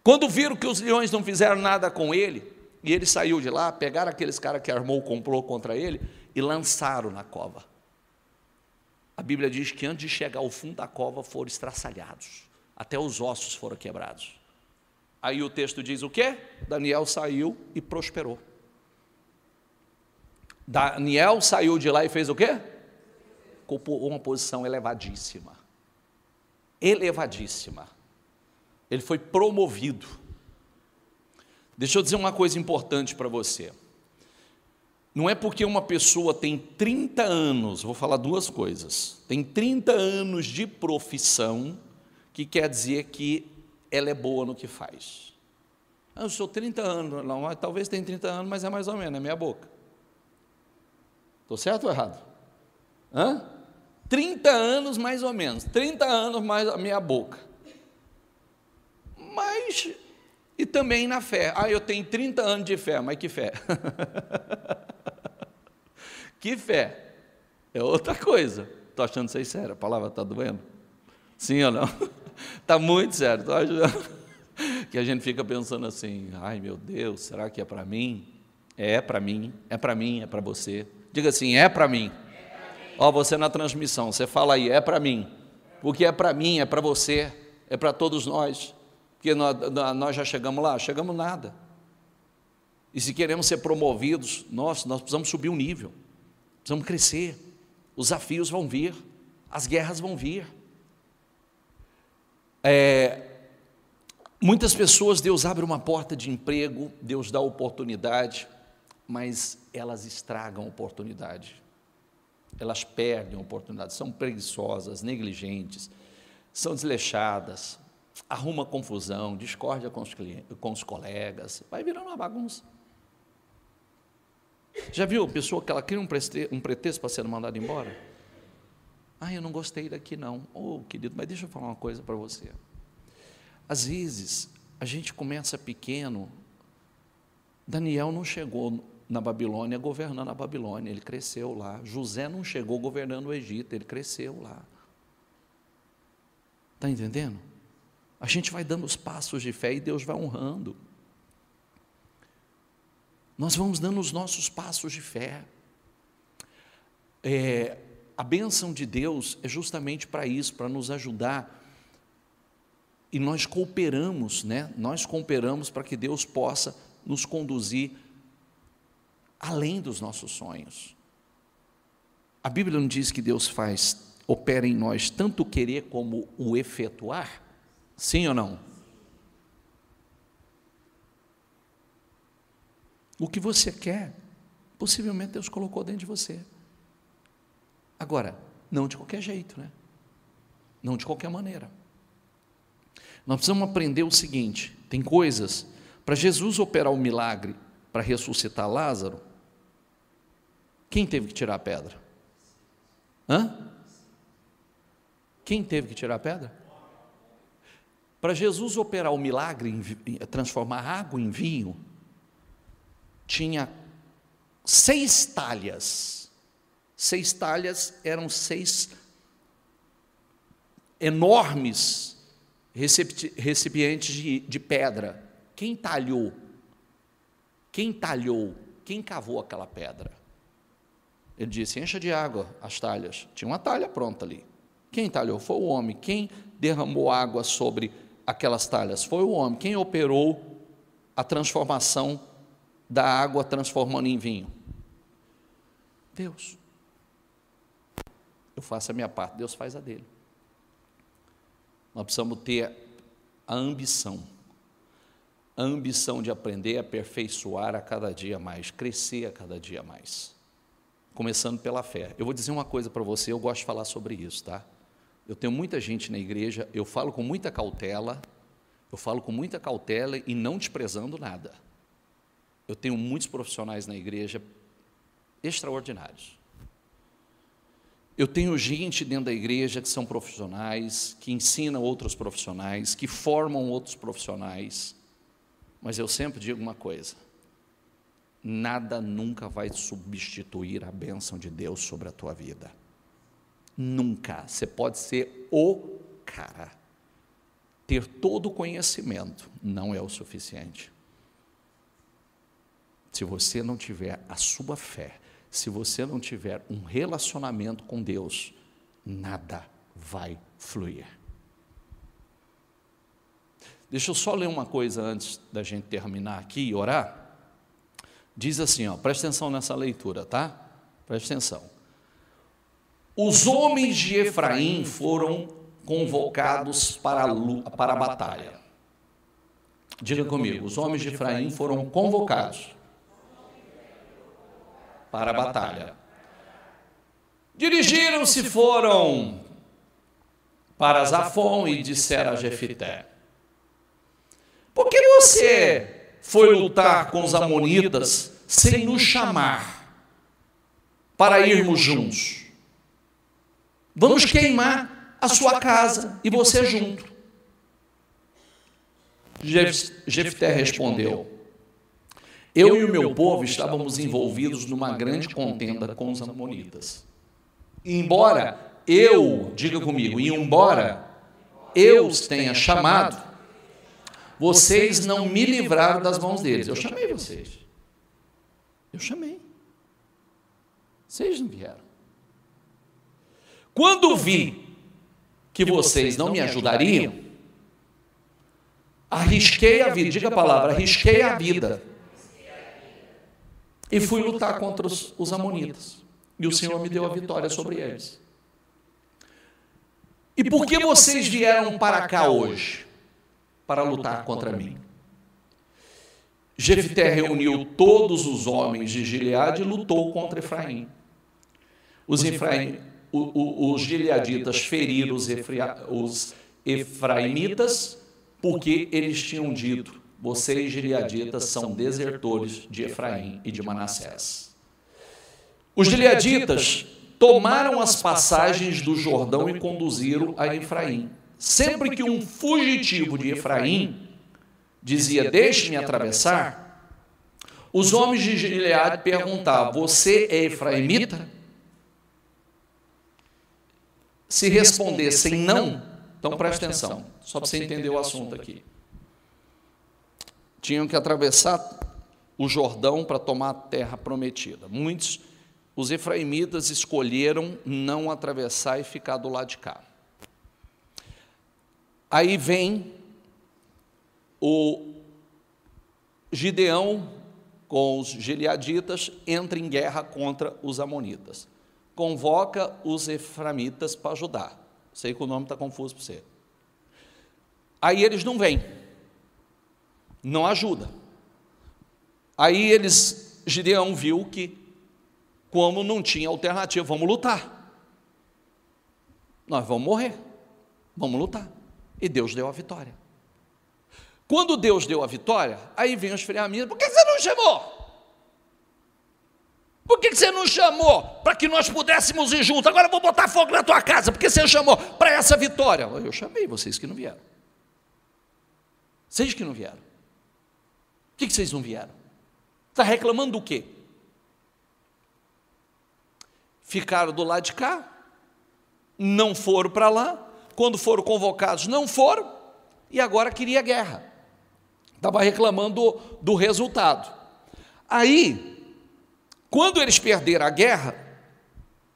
Quando viram que os leões não fizeram nada com ele, e ele saiu de lá, pegaram aqueles caras que armou o complô contra ele e lançaram na cova. A Bíblia diz que antes de chegar ao fundo da cova foram estraçalhados, até os ossos foram quebrados. Aí o texto diz o quê? Daniel saiu e prosperou. Daniel saiu de lá e fez o quê? Ocupou uma posição elevadíssima. Elevadíssima. Ele foi promovido. Deixa eu dizer uma coisa importante para você. Não é porque uma pessoa tem 30 anos, vou falar duas coisas, tem 30 anos de profissão, que quer dizer que ela é boa no que faz. Eu sou 30 anos, não, talvez tenha 30 anos, mas é mais ou menos, é meia boca. Estou certo ou errado? 30 anos mais ou menos, 30 anos mais a meia boca. Mas, e também na fé. Eu tenho 30 anos de fé, mas que fé? Que fé? É outra coisa. Estou achando isso aí sério, a palavra está doendo? Sim ou não? Está muito sério, estou achando que a gente fica pensando assim, ai meu Deus, será que é para mim? É para mim, é para mim, é para você. Diga assim, é para mim. Ó, você na transmissão, você fala aí, é para mim. Porque é para mim, é para você, é para todos nós. Porque nós já chegamos lá? Chegamos nada. E se queremos ser promovidos, nós precisamos subir o nível, precisamos crescer, os desafios vão vir, as guerras vão vir. Muitas pessoas, Deus abre uma porta de emprego, Deus dá oportunidade, mas elas estragam a oportunidade, elas perdem a oportunidade, são preguiçosas, negligentes, são desleixadas, arruma confusão, discórdia com os colegas, vai virando uma bagunça. Já viu a pessoa que ela cria um pretexto para ser mandada embora? Eu não gostei daqui não. Querido, mas deixa eu falar uma coisa para você. Às vezes, a gente começa pequeno. Daniel não chegou na Babilônia governando a Babilônia, ele cresceu lá. José não chegou governando o Egito, ele cresceu lá. Está entendendo? A gente vai dando os passos de fé e Deus vai honrando. Nós vamos dando os nossos passos de fé. A bênção de Deus é justamente para isso, para nos ajudar. E nós cooperamos, né? Nós cooperamos para que Deus possa nos conduzir além dos nossos sonhos. A Bíblia não diz que Deus opera em nós tanto o querer como o efetuar? Sim ou não? O que você quer, possivelmente Deus colocou dentro de você. Agora, não de qualquer jeito, né? Não de qualquer maneira. Nós precisamos aprender o seguinte, tem coisas, para Jesus operar o milagre, para ressuscitar Lázaro, quem teve que tirar a pedra? Quem teve que tirar a pedra? Para Jesus operar o milagre, transformar água em vinho, tinha 6 talhas. 6 talhas eram 6 enormes recipientes de pedra. Quem talhou? Quem talhou? Quem cavou aquela pedra? Ele disse, encha de água as talhas. Tinha uma talha pronta ali. Quem talhou? Foi o homem. Quem derramou água sobre aquelas talhas? Foi o homem. Quem operou a transformação da água transformando em vinho? Deus. Eu faço a minha parte, Deus faz a dele. Nós precisamos ter a ambição de aprender, aperfeiçoar a cada dia mais, crescer a cada dia mais, começando pela fé. Eu vou dizer uma coisa para você, eu gosto de falar sobre isso, tá? Eu tenho muita gente na igreja, eu falo com muita cautela e não desprezando nada. Eu tenho muitos profissionais na igreja extraordinários. Eu tenho gente dentro da igreja que são profissionais, que ensinam outros profissionais, que formam outros profissionais, mas eu sempre digo uma coisa, nada nunca vai substituir a bênção de Deus sobre a tua vida, nunca. Você pode ser o cara, ter todo o conhecimento não é o suficiente. Se você não tiver a sua fé, se você não tiver um relacionamento com Deus, nada vai fluir. Deixa eu só ler uma coisa antes da gente terminar aqui e orar. Diz assim, ó, presta atenção nessa leitura, tá? Presta atenção. Os homens de Efraim foram convocados para a batalha. Diga comigo, os homens de Efraim foram convocados para a batalha. Dirigiram-se, foram para Zafon e disseram a Jefité: por que você foi lutar com os amonitas sem nos chamar para irmos juntos? Vamos queimar a sua casa e você junto. Jefté respondeu: eu e o meu povo estávamos envolvidos numa grande contenda com os amonitas. Embora eu, diga comigo, embora eu os tenha chamado, vocês não me livraram das mãos deles. Eu chamei vocês. Eu chamei. Vocês não vieram. Quando vi que vocês não me ajudariam, arrisquei a vida, diga a palavra, arrisquei a vida, e fui lutar contra os amonitas, e o Senhor me deu a vitória sobre eles. E por que vocês vieram para cá hoje? Para lutar contra mim. Jefté reuniu todos os homens de Gileade e lutou contra Efraim. Os gileaditas feriram os efraimitas, porque eles tinham dito: vocês gileaditas são desertores de Efraim e de Manassés. Os gileaditas tomaram as passagens do Jordão e conduziram a Efraim. Sempre que um fugitivo de Efraim dizia: deixe-me atravessar, os homens de Gileade perguntavam: você é efraimita? Se respondessem não, então preste atenção, só para você entender o assunto aqui. Tinham que atravessar o Jordão para tomar a terra prometida. Os efraimitas escolheram não atravessar e ficar do lado de cá. Aí vem o Gideão com os gileaditas, entra em guerra contra os amonitas. Convoca os efraimitas para ajudar. Sei que o nome está confuso para você. Aí eles não vêm, não ajuda. Aí Gideão viu que, como não tinha alternativa, vamos lutar. Nós vamos morrer, vamos lutar. E Deus deu a vitória. Quando Deus deu a vitória, aí vem os efraimitas: por que você não chamou? Por que você não chamou para que nós pudéssemos ir juntos? Agora eu vou botar fogo na tua casa, porque você chamou para essa vitória. Eu chamei vocês que não vieram. Vocês que não vieram. Por que vocês não vieram? Está reclamando do quê? Ficaram do lado de cá, não foram para lá, quando foram convocados não foram, e agora queria guerra. Estava reclamando do resultado. Aí, quando eles perderam a guerra,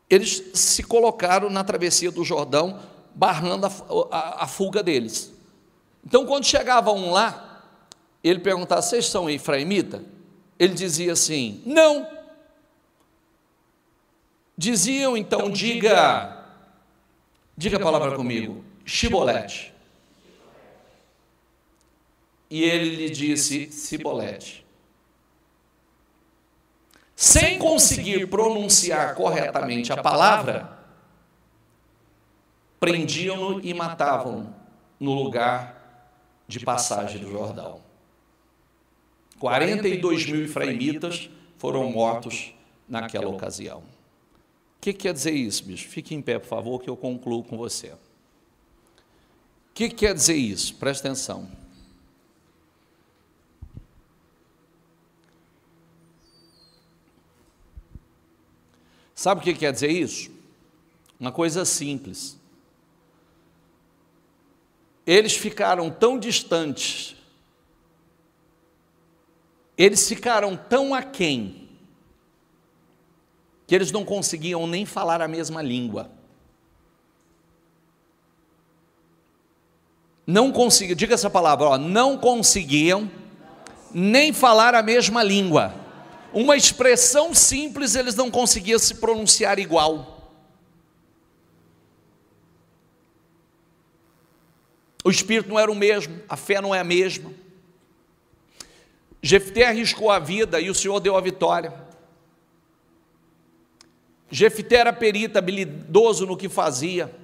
eles se colocaram na travessia do Jordão, barrando a fuga deles. Então, quando chegava um lá, ele perguntava: vocês são efraimita? Ele dizia assim: não. Diziam então: diga a palavra comigo, Shibolete. E ele lhe disse: Sibolete. Sem conseguir pronunciar corretamente a palavra, prendiam-no e matavam-no no lugar de passagem do Jordão. 42.000 efraimitas foram mortos naquela ocasião. O que quer dizer isso, bicho? Fique em pé, por favor, que eu concluo com você. O que quer dizer isso? Presta atenção. Sabe o que quer dizer isso? Uma coisa simples. eles ficaram tão distantes, eles ficaram tão aquém, que eles não conseguiam nem falar a mesma língua. Não conseguiam, diga essa palavra, ó, não conseguiam nem falar a mesma língua. Uma expressão simples eles não conseguiam se pronunciar igual. O espírito não era o mesmo, a fé não é a mesma. Jefté arriscou a vida e o Senhor deu a vitória. Jefté era perito, habilidoso no que fazia,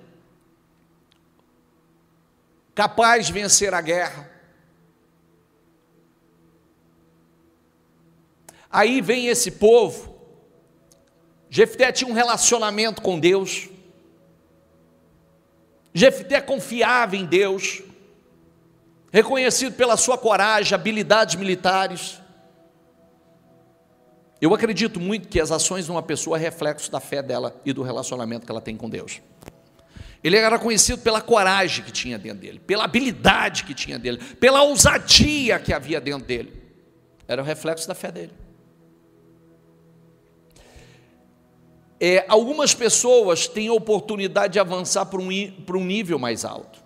capaz de vencer a guerra. Aí vem esse povo. Jefté tinha um relacionamento com Deus. Jefté confiava em Deus, reconhecido pela sua coragem, habilidades militares. Eu acredito muito que as ações de uma pessoa é reflexo da fé dela e do relacionamento que ela tem com Deus. Ele era conhecido pela coragem que tinha dentro dele, pela habilidade que tinha dele, pela ousadia que havia dentro dele. Era o reflexo da fé dele. Algumas pessoas têm a oportunidade de avançar para um nível mais alto,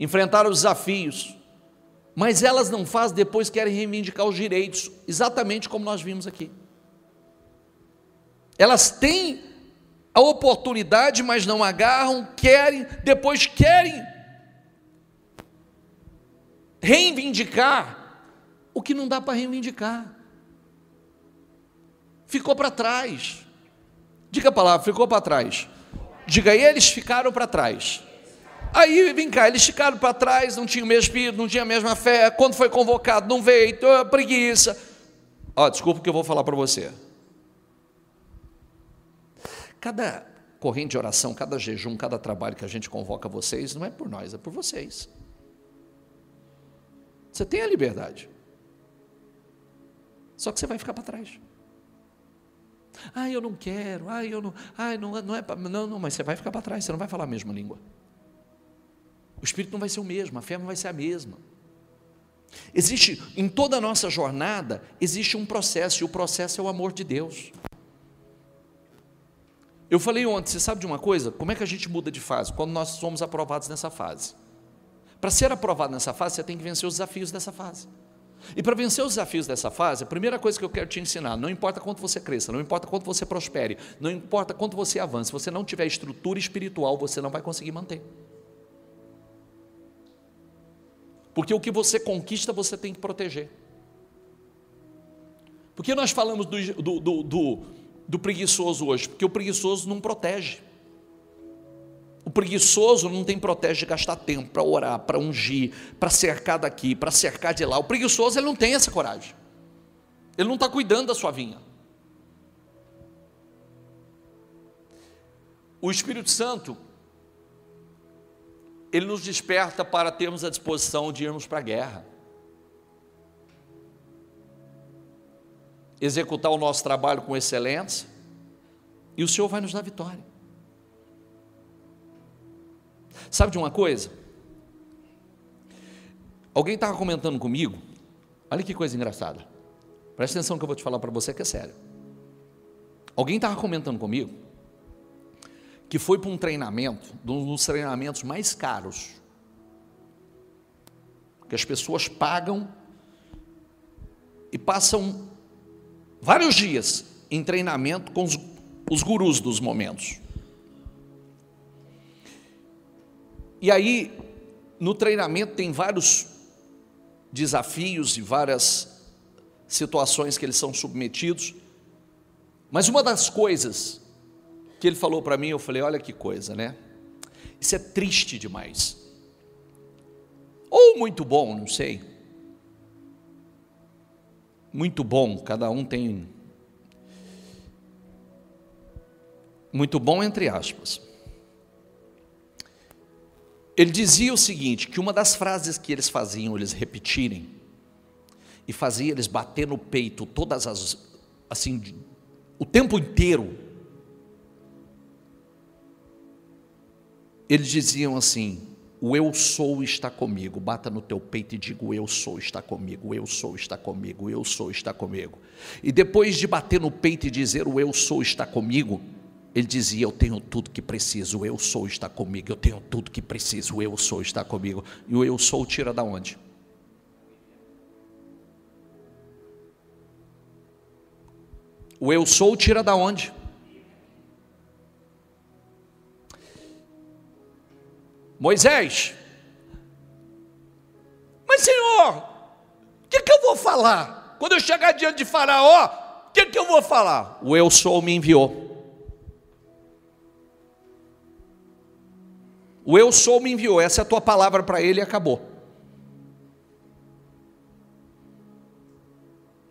enfrentar os desafios, mas elas não fazem, depois querem reivindicar os direitos, exatamente como nós vimos aqui. Elas têm a oportunidade, mas não agarram, depois querem reivindicar o que não dá para reivindicar. Ficou para trás. Diga a palavra, ficou para trás. Diga, eles ficaram para trás. Aí, vem cá, eles ficaram para trás, não tinham o mesmo espírito, não tinham a mesma fé. Quando foi convocado, não veio, preguiça. Desculpa o que eu vou falar para você. Cada corrente de oração, cada jejum, cada trabalho que a gente convoca vocês, não é por nós, é por vocês. Você tem a liberdade. Só que você vai ficar para trás. Eu não quero, não, mas você vai ficar para trás, você não vai falar a mesma língua. O espírito não vai ser o mesmo, a fé não vai ser a mesma. Existe, em toda a nossa jornada, existe um processo, e o processo é o amor de Deus. Eu falei ontem, você sabe de uma coisa? Como é que a gente muda de fase? Quando nós somos aprovados nessa fase. Para ser aprovado nessa fase, você tem que vencer os desafios dessa fase. E para vencer os desafios dessa fase, a primeira coisa que eu quero te ensinar, não importa quanto você cresça, não importa quanto você prospere, não importa quanto você avance, se você não tiver estrutura espiritual, você não vai conseguir manter. Porque o que você conquista, você tem que proteger. Por que nós falamos do preguiçoso hoje? Porque o preguiçoso não protege. O preguiçoso não tem protege de gastar tempo para orar, para ungir, para cercar daqui, para cercar de lá. O preguiçoso, ele não tem essa coragem. Ele não está cuidando da sua vinha. O Espírito Santo, ele nos desperta para termos a disposição de irmos para a guerra. Executar o nosso trabalho com excelência, e o Senhor vai nos dar vitória. Sabe de uma coisa? Alguém estava comentando comigo, olha que coisa engraçada, presta atenção que eu vou te falar para você que é sério. Alguém estava comentando comigo, que foi para um treinamento, um dos treinamentos mais caros, que as pessoas pagam e passam vários dias em treinamento com os gurus dos momentos. E aí, no treinamento tem vários desafios e várias situações que eles são submetidos, mas uma das coisas que ele falou para mim, eu falei, olha que coisa, né? Isso é triste demais. Ou muito bom, não sei. Muito bom, cada um tem. Muito bom entre aspas. Ele dizia o seguinte, que uma das frases que eles faziam, eles repetirem, e fazia eles bater no peito todas as, assim, o tempo inteiro, eles diziam assim, o eu sou está comigo. Bata no teu peito e diga: o eu sou está comigo, o eu sou está comigo, o eu sou está comigo. E depois de bater no peito e dizer: o eu sou está comigo, ele dizia: eu tenho tudo que preciso, o eu sou está comigo, eu tenho tudo que preciso, o eu sou está comigo. E o eu sou tira da onde? O eu sou tira da onde? Moisés, mas Senhor, o que eu vou falar? Quando eu chegar diante de Faraó, o que eu vou falar? O eu sou me enviou. O eu sou me enviou, essa é a tua palavra para ele e acabou.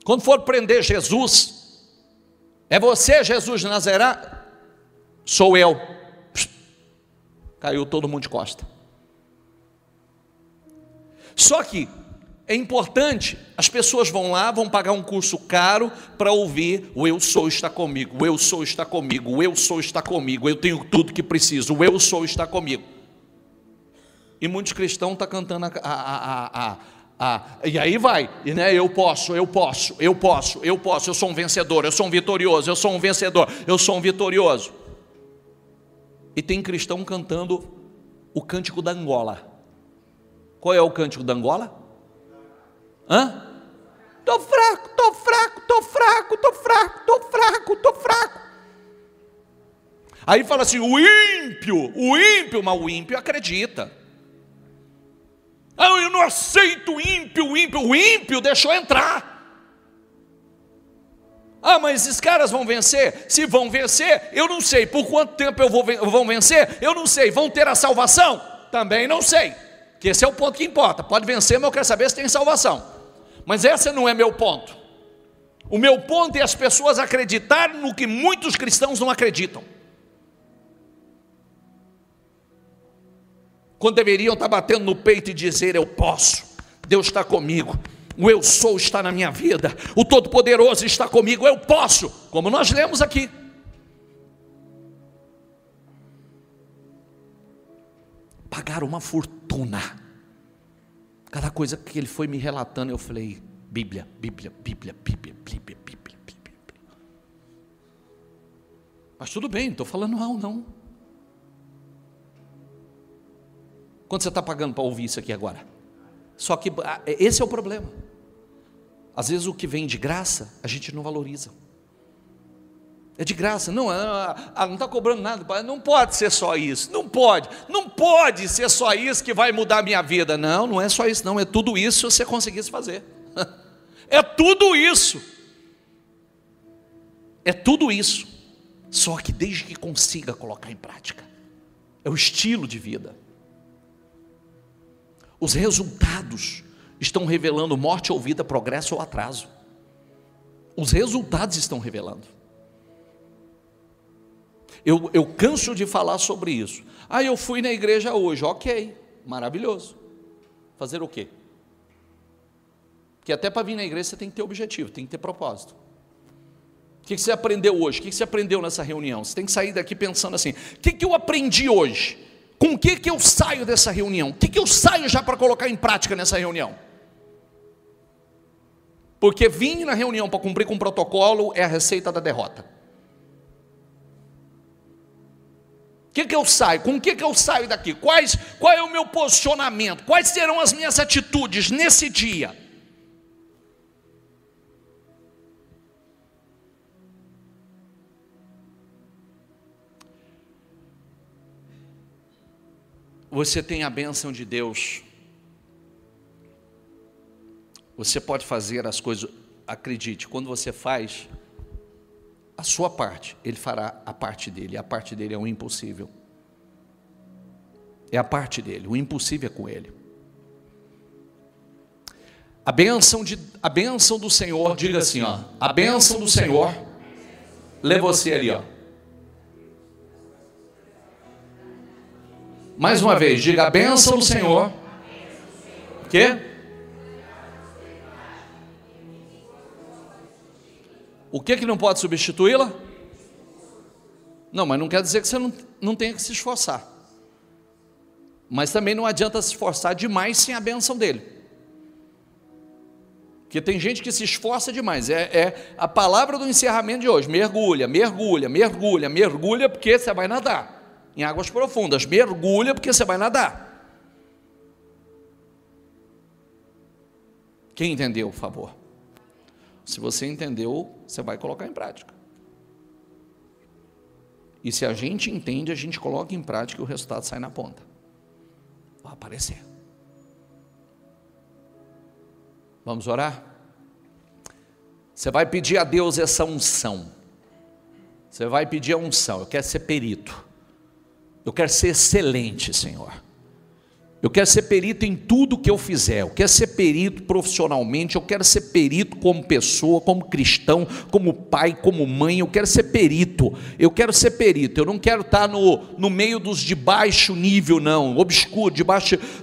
Quando for prender Jesus, é você, Jesus de Nazaré? Sou eu. Caiu todo mundo de costa. Só que é importante, as pessoas vão lá, vão pagar um curso caro para ouvir: o eu sou está comigo, o eu sou está comigo, o eu sou está comigo, eu tenho tudo que preciso, o eu sou está comigo. E muitos cristãos estão cantando e aí vai, né? Eu posso, eu posso, eu posso, eu posso, eu sou um vencedor, eu sou um vitorioso, eu sou um vencedor, eu sou um vitorioso. E tem cristão cantando o cântico da Angola. Qual é o cântico da Angola? Tô fraco, tô fraco, tô fraco, tô fraco, tô fraco, tô fraco. Aí fala assim: o ímpio, mas o ímpio acredita. Eu não aceito o ímpio deixou entrar. Mas esses caras vão vencer? Se vão vencer, eu não sei. Por quanto tempo vão vencer? Eu não sei. Vão ter a salvação? Também não sei. Que esse é o ponto que importa. Pode vencer, mas eu quero saber se tem salvação. Mas esse não é meu ponto. O meu ponto é as pessoas acreditarem no que muitos cristãos não acreditam. Quando deveriam estar batendo no peito e dizer: eu posso, Deus está comigo, o eu sou está na minha vida, o Todo-Poderoso está comigo, eu posso, como nós lemos aqui. Pagaram uma fortuna. Cada coisa que ele foi me relatando, eu falei: Bíblia. Mas tudo bem, não estou falando mal não. Quanto você está pagando para ouvir isso aqui agora? Só que esse é o problema. Às vezes o que vem de graça, a gente não valoriza. É de graça, não está cobrando nada. Não pode ser só isso, não pode ser só isso que vai mudar a minha vida. Não é só isso não, é tudo isso se você conseguisse fazer. É tudo isso. É tudo isso. Só que desde que consiga colocar em prática. É o estilo de vida. Os resultados estão revelando morte ou vida, progresso ou atraso. Os resultados estão revelando. Eu canso de falar sobre isso. Eu fui na igreja hoje, ok, maravilhoso. Fazer o quê? Porque até para vir na igreja você tem que ter objetivo, tem que ter propósito. O que você aprendeu hoje? O que você aprendeu nessa reunião? Você tem que sair daqui pensando assim: o que eu aprendi hoje? Com o que eu saio dessa reunião? O que eu saio já para colocar em prática nessa reunião? Porque vir na reunião para cumprir com o protocolo é a receita da derrota. O que eu saio? Com o que eu saio daqui? Qual é o meu posicionamento? Quais serão as minhas atitudes nesse dia? Você tem a bênção de Deus. Você pode fazer as coisas, acredite, quando você faz a sua parte, Ele fará a parte dele. A parte dele é o impossível. É a parte dele, o impossível é com Ele. A bênção do Senhor, diga assim, a bênção do Senhor, lê você ali, Mais uma vez, diga: a bênção do Senhor. O quê? O que não pode substituí-la? Não, mas não quer dizer que você não tenha que se esforçar. Mas também não adianta se esforçar demais sem a bênção dele. Porque tem gente que se esforça demais. É a palavra do encerramento de hoje: mergulha, mergulha, mergulha, mergulha, porque você vai nadar em águas profundas. Mergulha, porque você vai nadar. Quem entendeu, por favor? Se você entendeu, você vai colocar em prática. E se a gente entende, a gente coloca em prática e o resultado sai na ponta. Vai aparecer. Vamos orar? Você vai pedir a Deus essa unção. Você vai pedir a unção. Eu quero ser perito. Eu quero ser excelente, Senhor. Eu quero ser perito em tudo que eu fizer. Eu quero ser perito profissionalmente. Eu quero ser perito como pessoa, como cristão, como pai, como mãe. Eu quero ser perito. Eu quero ser perito. Eu não quero estar no meio dos de baixo nível, não. Obscuro,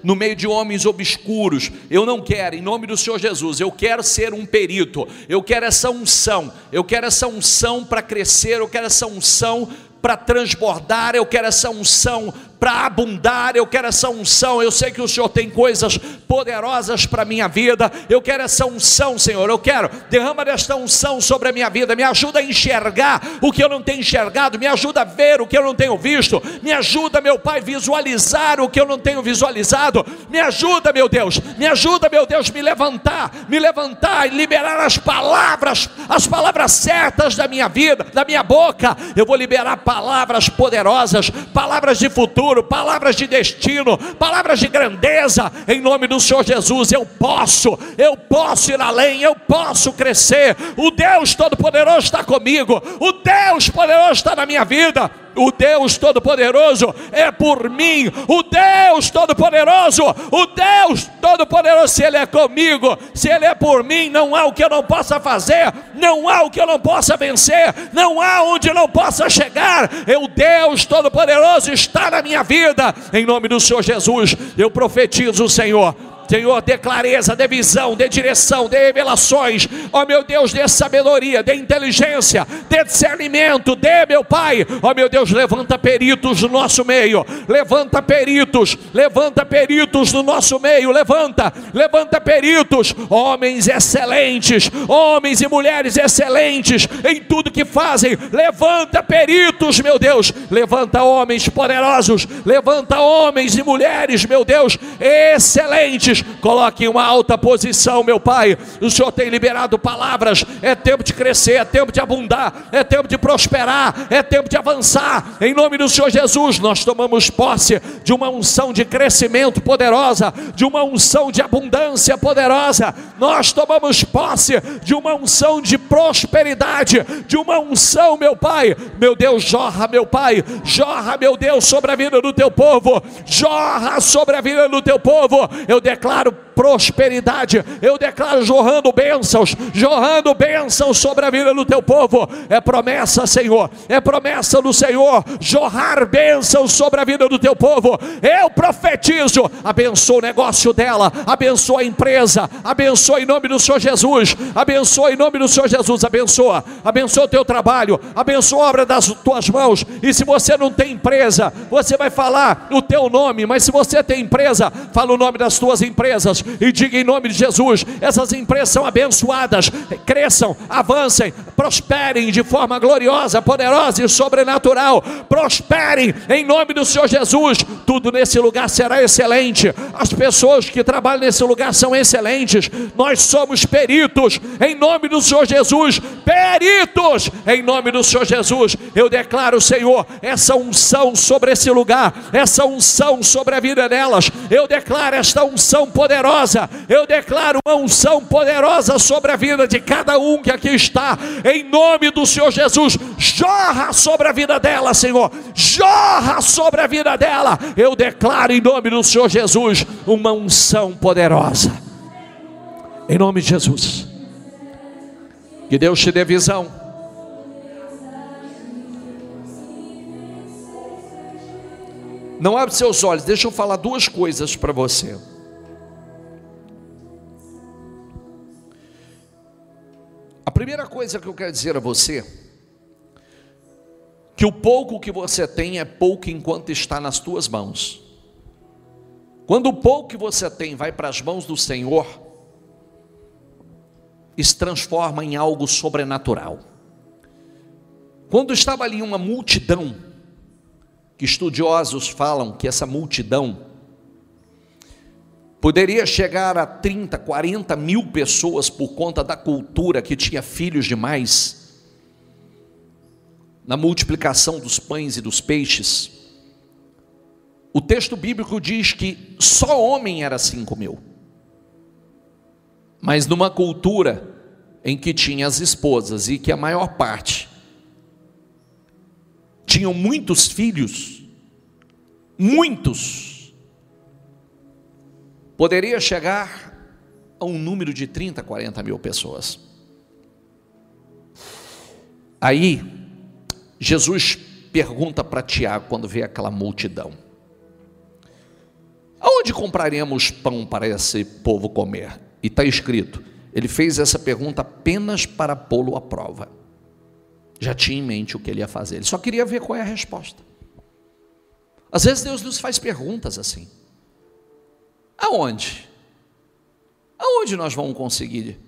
no meio de homens obscuros. Eu não quero, em nome do Senhor Jesus. Eu quero ser um perito. Eu quero essa unção. Eu quero essa unção para crescer. Eu quero essa unção para transbordar. Eu quero essa unção para abundar. Eu quero essa unção. Eu sei que o Senhor tem coisas poderosas para a minha vida. Eu quero essa unção, Senhor. Eu quero, derrama desta unção sobre a minha vida. Me ajuda a enxergar o que eu não tenho enxergado. Me ajuda a ver o que eu não tenho visto. Me ajuda, meu Pai, visualizar o que eu não tenho visualizado. Me ajuda, meu Deus. Me ajuda, meu Deus, me levantar e liberar as palavras certas da minha vida, da minha boca. Eu vou liberar palavras poderosas, palavras de futuro, palavras de destino, palavras de grandeza, em nome do Senhor Jesus. Eu posso ir além, eu posso crescer. O Deus Todo-Poderoso está comigo, o Deus Poderoso está na minha vida. O Deus Todo-Poderoso é por mim. O Deus Todo-Poderoso, se Ele é comigo, se Ele é por mim, não há o que eu não possa fazer, não há o que eu não possa vencer, não há onde eu não possa chegar. O Deus Todo-Poderoso está na minha vida, em nome do Senhor Jesus. Eu profetizo, Senhor, dê clareza, dê visão, dê direção, dê revelações, ó meu Deus, dê sabedoria, dê inteligência, dê discernimento, dê, meu Pai, ó meu Deus, levanta peritos no nosso meio, levanta peritos no nosso meio, levanta peritos, homens excelentes, homens e mulheres excelentes em tudo que fazem. Levanta peritos, meu Deus, levanta homens poderosos, levanta homens e mulheres, meu Deus, excelentes. Coloque em uma alta posição, meu Pai. O Senhor tem liberado palavras. É tempo de crescer, é tempo de abundar, é tempo de prosperar, é tempo de avançar. Em nome do Senhor Jesus, nós tomamos posse de uma unção de crescimento poderosa, de uma unção de abundância poderosa. Nós tomamos posse de uma unção de prosperidade, de uma unção, meu Pai. Meu Deus, jorra, meu Pai, jorra, meu Deus, sobre a vida do teu povo, jorra sobre a vida do teu povo. Eu declaro prosperidade, eu declaro jorrando bênçãos sobre a vida do teu povo. É promessa, Senhor, é promessa do Senhor, jorrar bênçãos sobre a vida do teu povo. Eu profetizo, abençoa o negócio dela, abençoa a empresa, abençoa em nome do Senhor Jesus, abençoa em nome do Senhor Jesus, abençoa o teu trabalho, abençoa a obra das tuas mãos. E se você não tem empresa, você vai falar o teu nome, mas se você tem empresa, fala o nome das tuas empresas e diga em nome de Jesus: essas empresas são abençoadas, cresçam, avancem, prosperem de forma gloriosa, poderosa e sobrenatural. Prosperem em nome do Senhor Jesus. Tudo nesse lugar será excelente. As pessoas que trabalham nesse lugar são excelentes. Nós somos peritos em nome do Senhor Jesus. Peritos em nome do Senhor Jesus. Eu declaro, Senhor, essa unção sobre esse lugar, essa unção sobre a vida delas. Eu declaro esta unção poderosa. Eu declaro uma unção poderosa sobre a vida de cada um que aqui está, em nome do Senhor Jesus. Jorra sobre a vida dela, Senhor, jorra sobre a vida dela. Eu declaro em nome do Senhor Jesus uma unção poderosa, em nome de Jesus. Que Deus te dê visão. Não abre seus olhos, deixa eu falar duas coisas para você. A primeira coisa que eu quero dizer a você, que o pouco que você tem é pouco enquanto está nas tuas mãos. Quando o pouco que você tem vai para as mãos do Senhor, isso transforma em algo sobrenatural. Quando estava ali uma multidão, que estudiosos falam que essa multidão poderia chegar a 30, 40 mil pessoas por conta da cultura que tinha filhos demais, na multiplicação dos pães e dos peixes. O texto bíblico diz que só homem era 5 mil, mas numa cultura em que tinha as esposas e que a maior parte tinham muitos filhos, muitos, poderia chegar a um número de 30, 40 mil pessoas. Aí, Jesus pergunta para Tiago, quando vê aquela multidão: aonde compraremos pão para esse povo comer? E está escrito, ele fez essa pergunta apenas para pô-lo à prova. Já tinha em mente o que ele ia fazer, ele só queria ver qual é a resposta. Às vezes Deus nos faz perguntas assim: aonde? Aonde nós vamos conseguir?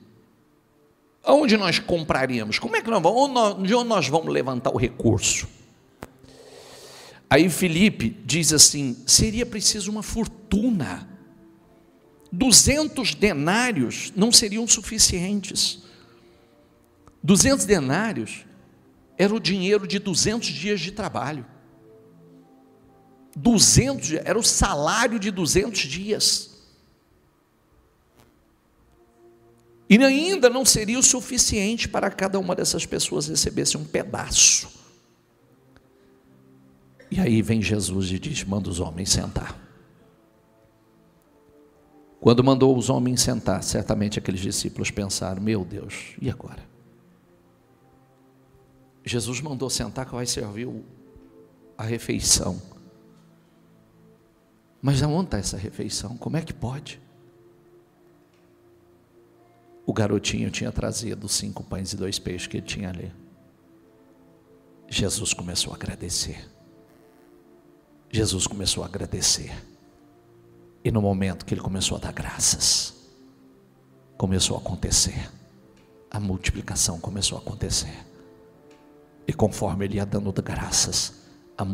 Aonde nós compraríamos? Como é que nós vamos? De onde nós vamos levantar o recurso? Aí Filipe diz assim: seria preciso uma fortuna. 200 denários não seriam suficientes. 200 denários era o dinheiro de 200 dias de trabalho. 200 era o salário de 200 dias. E ainda não seria o suficiente para cada uma dessas pessoas recebesse um pedaço. E aí vem Jesus e diz: manda os homens sentar. Quando mandou os homens sentar, certamente aqueles discípulos pensaram: meu Deus, e agora? Jesus mandou sentar que vai servir a refeição. Mas aonde está essa refeição? Como é que pode? O garotinho tinha trazido 5 pães e 2 peixes que ele tinha ali. Jesus começou a agradecer. Jesus começou a agradecer. E no momento que ele começou a dar graças, começou a acontecer. A multiplicação começou a acontecer. E conforme ele ia dando graças, a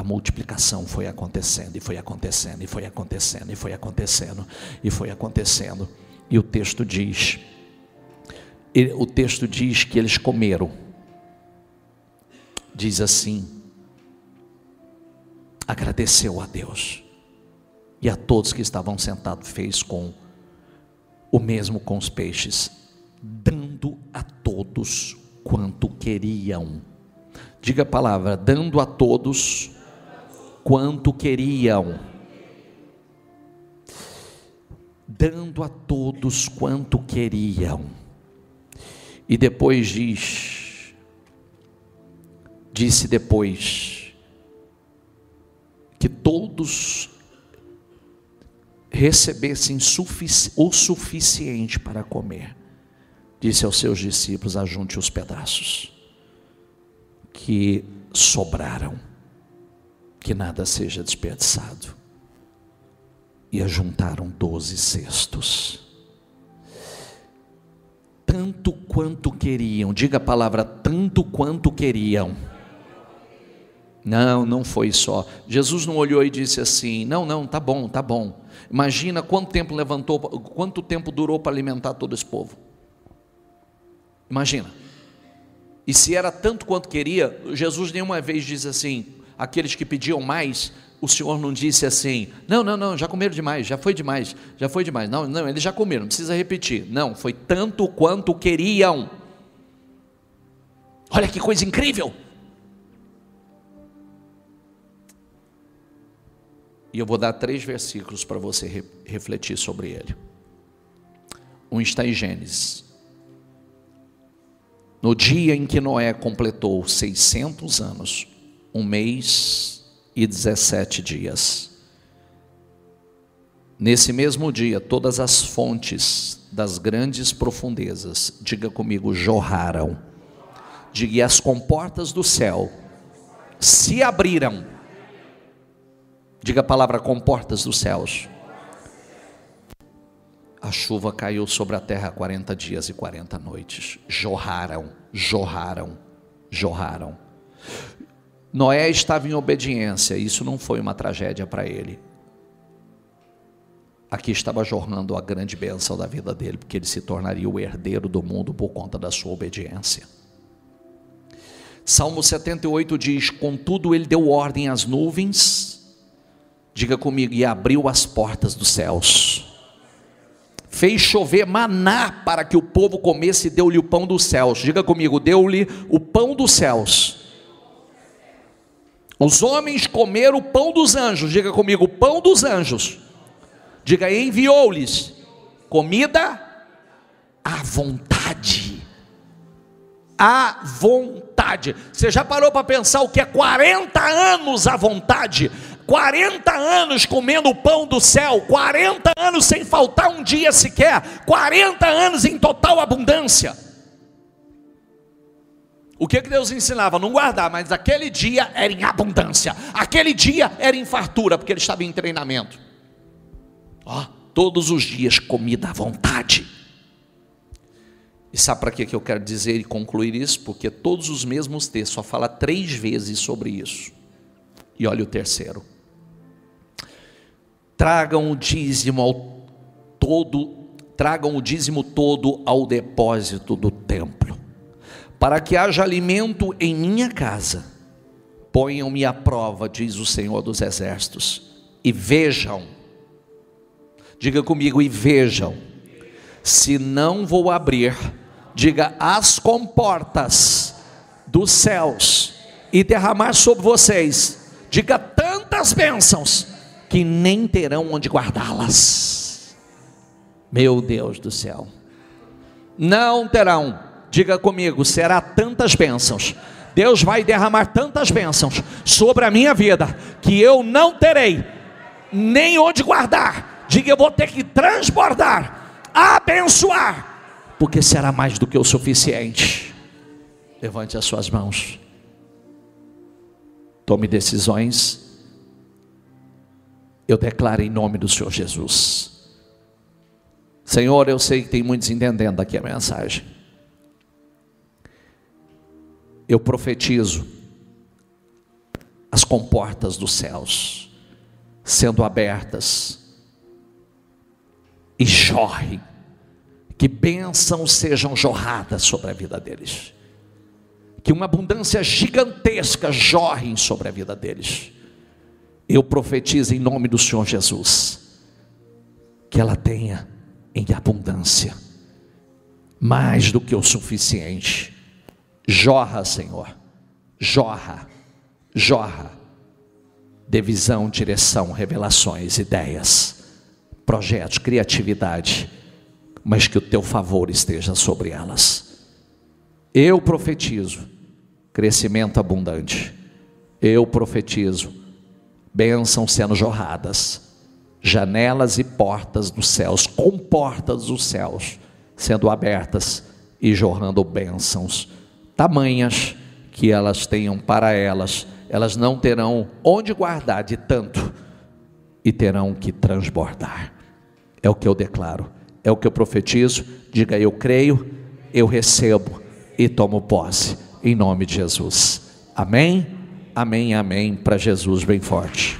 multiplicação foi acontecendo, e foi acontecendo, e foi acontecendo, e foi acontecendo, e foi acontecendo. E o texto diz que eles comeram. Diz assim: agradeceu a Deus, e a todos que estavam sentados fez com o mesmo com os peixes, dando a todos quanto queriam. Diga a palavra: dando a todos quanto queriam. Dando a todos quanto queriam. E depois disse depois que todos recebessem o suficiente para comer. Disse aos seus discípulos: ajunte os pedaços que sobraram, que nada seja desperdiçado. E ajuntaram 12 cestos, tanto quanto queriam. Diga a palavra: tanto quanto queriam. Não foi só. Jesus não olhou e disse assim: não, tá bom. Imagina quanto tempo durou para alimentar todo esse povo. Imagina. E se era tanto quanto queria, Jesus nenhuma vez diz assim: aqueles que pediam mais, o Senhor não disse assim: não, já comeram demais, já foi demais. Não, eles já comeram, não precisa repetir. Não, foi tanto quanto queriam. Olha que coisa incrível. E eu vou dar 3 versículos para você refletir sobre ele. Um está em Gênesis. No dia em que Noé completou 600 anos, 1 mês e 17 dias. Nesse mesmo dia, todas as fontes das grandes profundezas, diga comigo, jorraram. Diga: e as comportas do céu se abriram. Diga a palavra: comportas dos céus A chuva caiu sobre a terra 40 dias e 40 noites. Jorraram, jorraram, jorraram. Noé estava em obediência. Isso não foi uma tragédia para ele. Aqui estava jorrando a grande bênção da vida dele, porque ele se tornaria o herdeiro do mundo por conta da sua obediência. Salmo 78 diz: contudo ele deu ordem às nuvens, diga comigo, e abriu as portas dos céus. Fez chover maná para que o povo comesse e deu-lhe o pão dos céus. Diga comigo, deu-lhe o pão dos céus. Os homens comeram o pão dos anjos. Diga comigo, o pão dos anjos. Diga, enviou-lhes comida à vontade. À vontade. Você já parou para pensar o que é 40 anos à vontade? 40 anos comendo o pão do céu, 40 anos sem faltar um dia sequer, 40 anos em total abundância. O que Deus ensinava? Não guardar, mas aquele dia era em abundância, aquele dia era em fartura, porque ele estava em treinamento. Todos os dias comida à vontade. E sabe para que eu quero dizer e concluir isso? Porque todos os mesmos textos só fala 3 vezes sobre isso. E olha o terceiro. Tragam o dízimo todo ao depósito do templo, para que haja alimento em minha casa. Ponham-me à prova, diz o Senhor dos Exércitos, e vejam, diga comigo, e vejam, se não vou abrir, diga, as comportas dos céus, e derramar sobre vocês, diga, tantas bênçãos, que nem terão onde guardá-las. Meu Deus do céu, não terão. Diga comigo, será tantas bênçãos, Deus vai derramar tantas bênçãos sobre a minha vida, que eu não terei nem onde guardar. Diga, eu vou ter que transbordar, abençoar, porque será mais do que o suficiente. Levante as suas mãos, tome decisões. Eu declaro em nome do Senhor Jesus. Senhor, eu sei que tem muitos entendendo aqui a mensagem. Eu profetizo as comportas dos céus sendo abertas, e jorre, que bênçãos sejam jorradas sobre a vida deles, que uma abundância gigantesca jorre sobre a vida deles. Eu profetizo em nome do Senhor Jesus, que ela tenha em abundância, mais do que o suficiente. Jorra, Senhor, jorra, jorra, dê visão, direção, revelações, ideias, projetos, criatividade, mas que o teu favor esteja sobre elas. Eu profetizo crescimento abundante, eu profetizo bênçãos sendo jorradas, janelas e portas dos céus, comportas dos céus sendo abertas e jorrando bênçãos tamanhas que elas tenham para elas não terão onde guardar de tanto, e terão que transbordar. É o que eu declaro, é o que eu profetizo. Diga, eu creio, eu recebo e tomo posse, em nome de Jesus. Amém, amém, amém, para Jesus bem forte.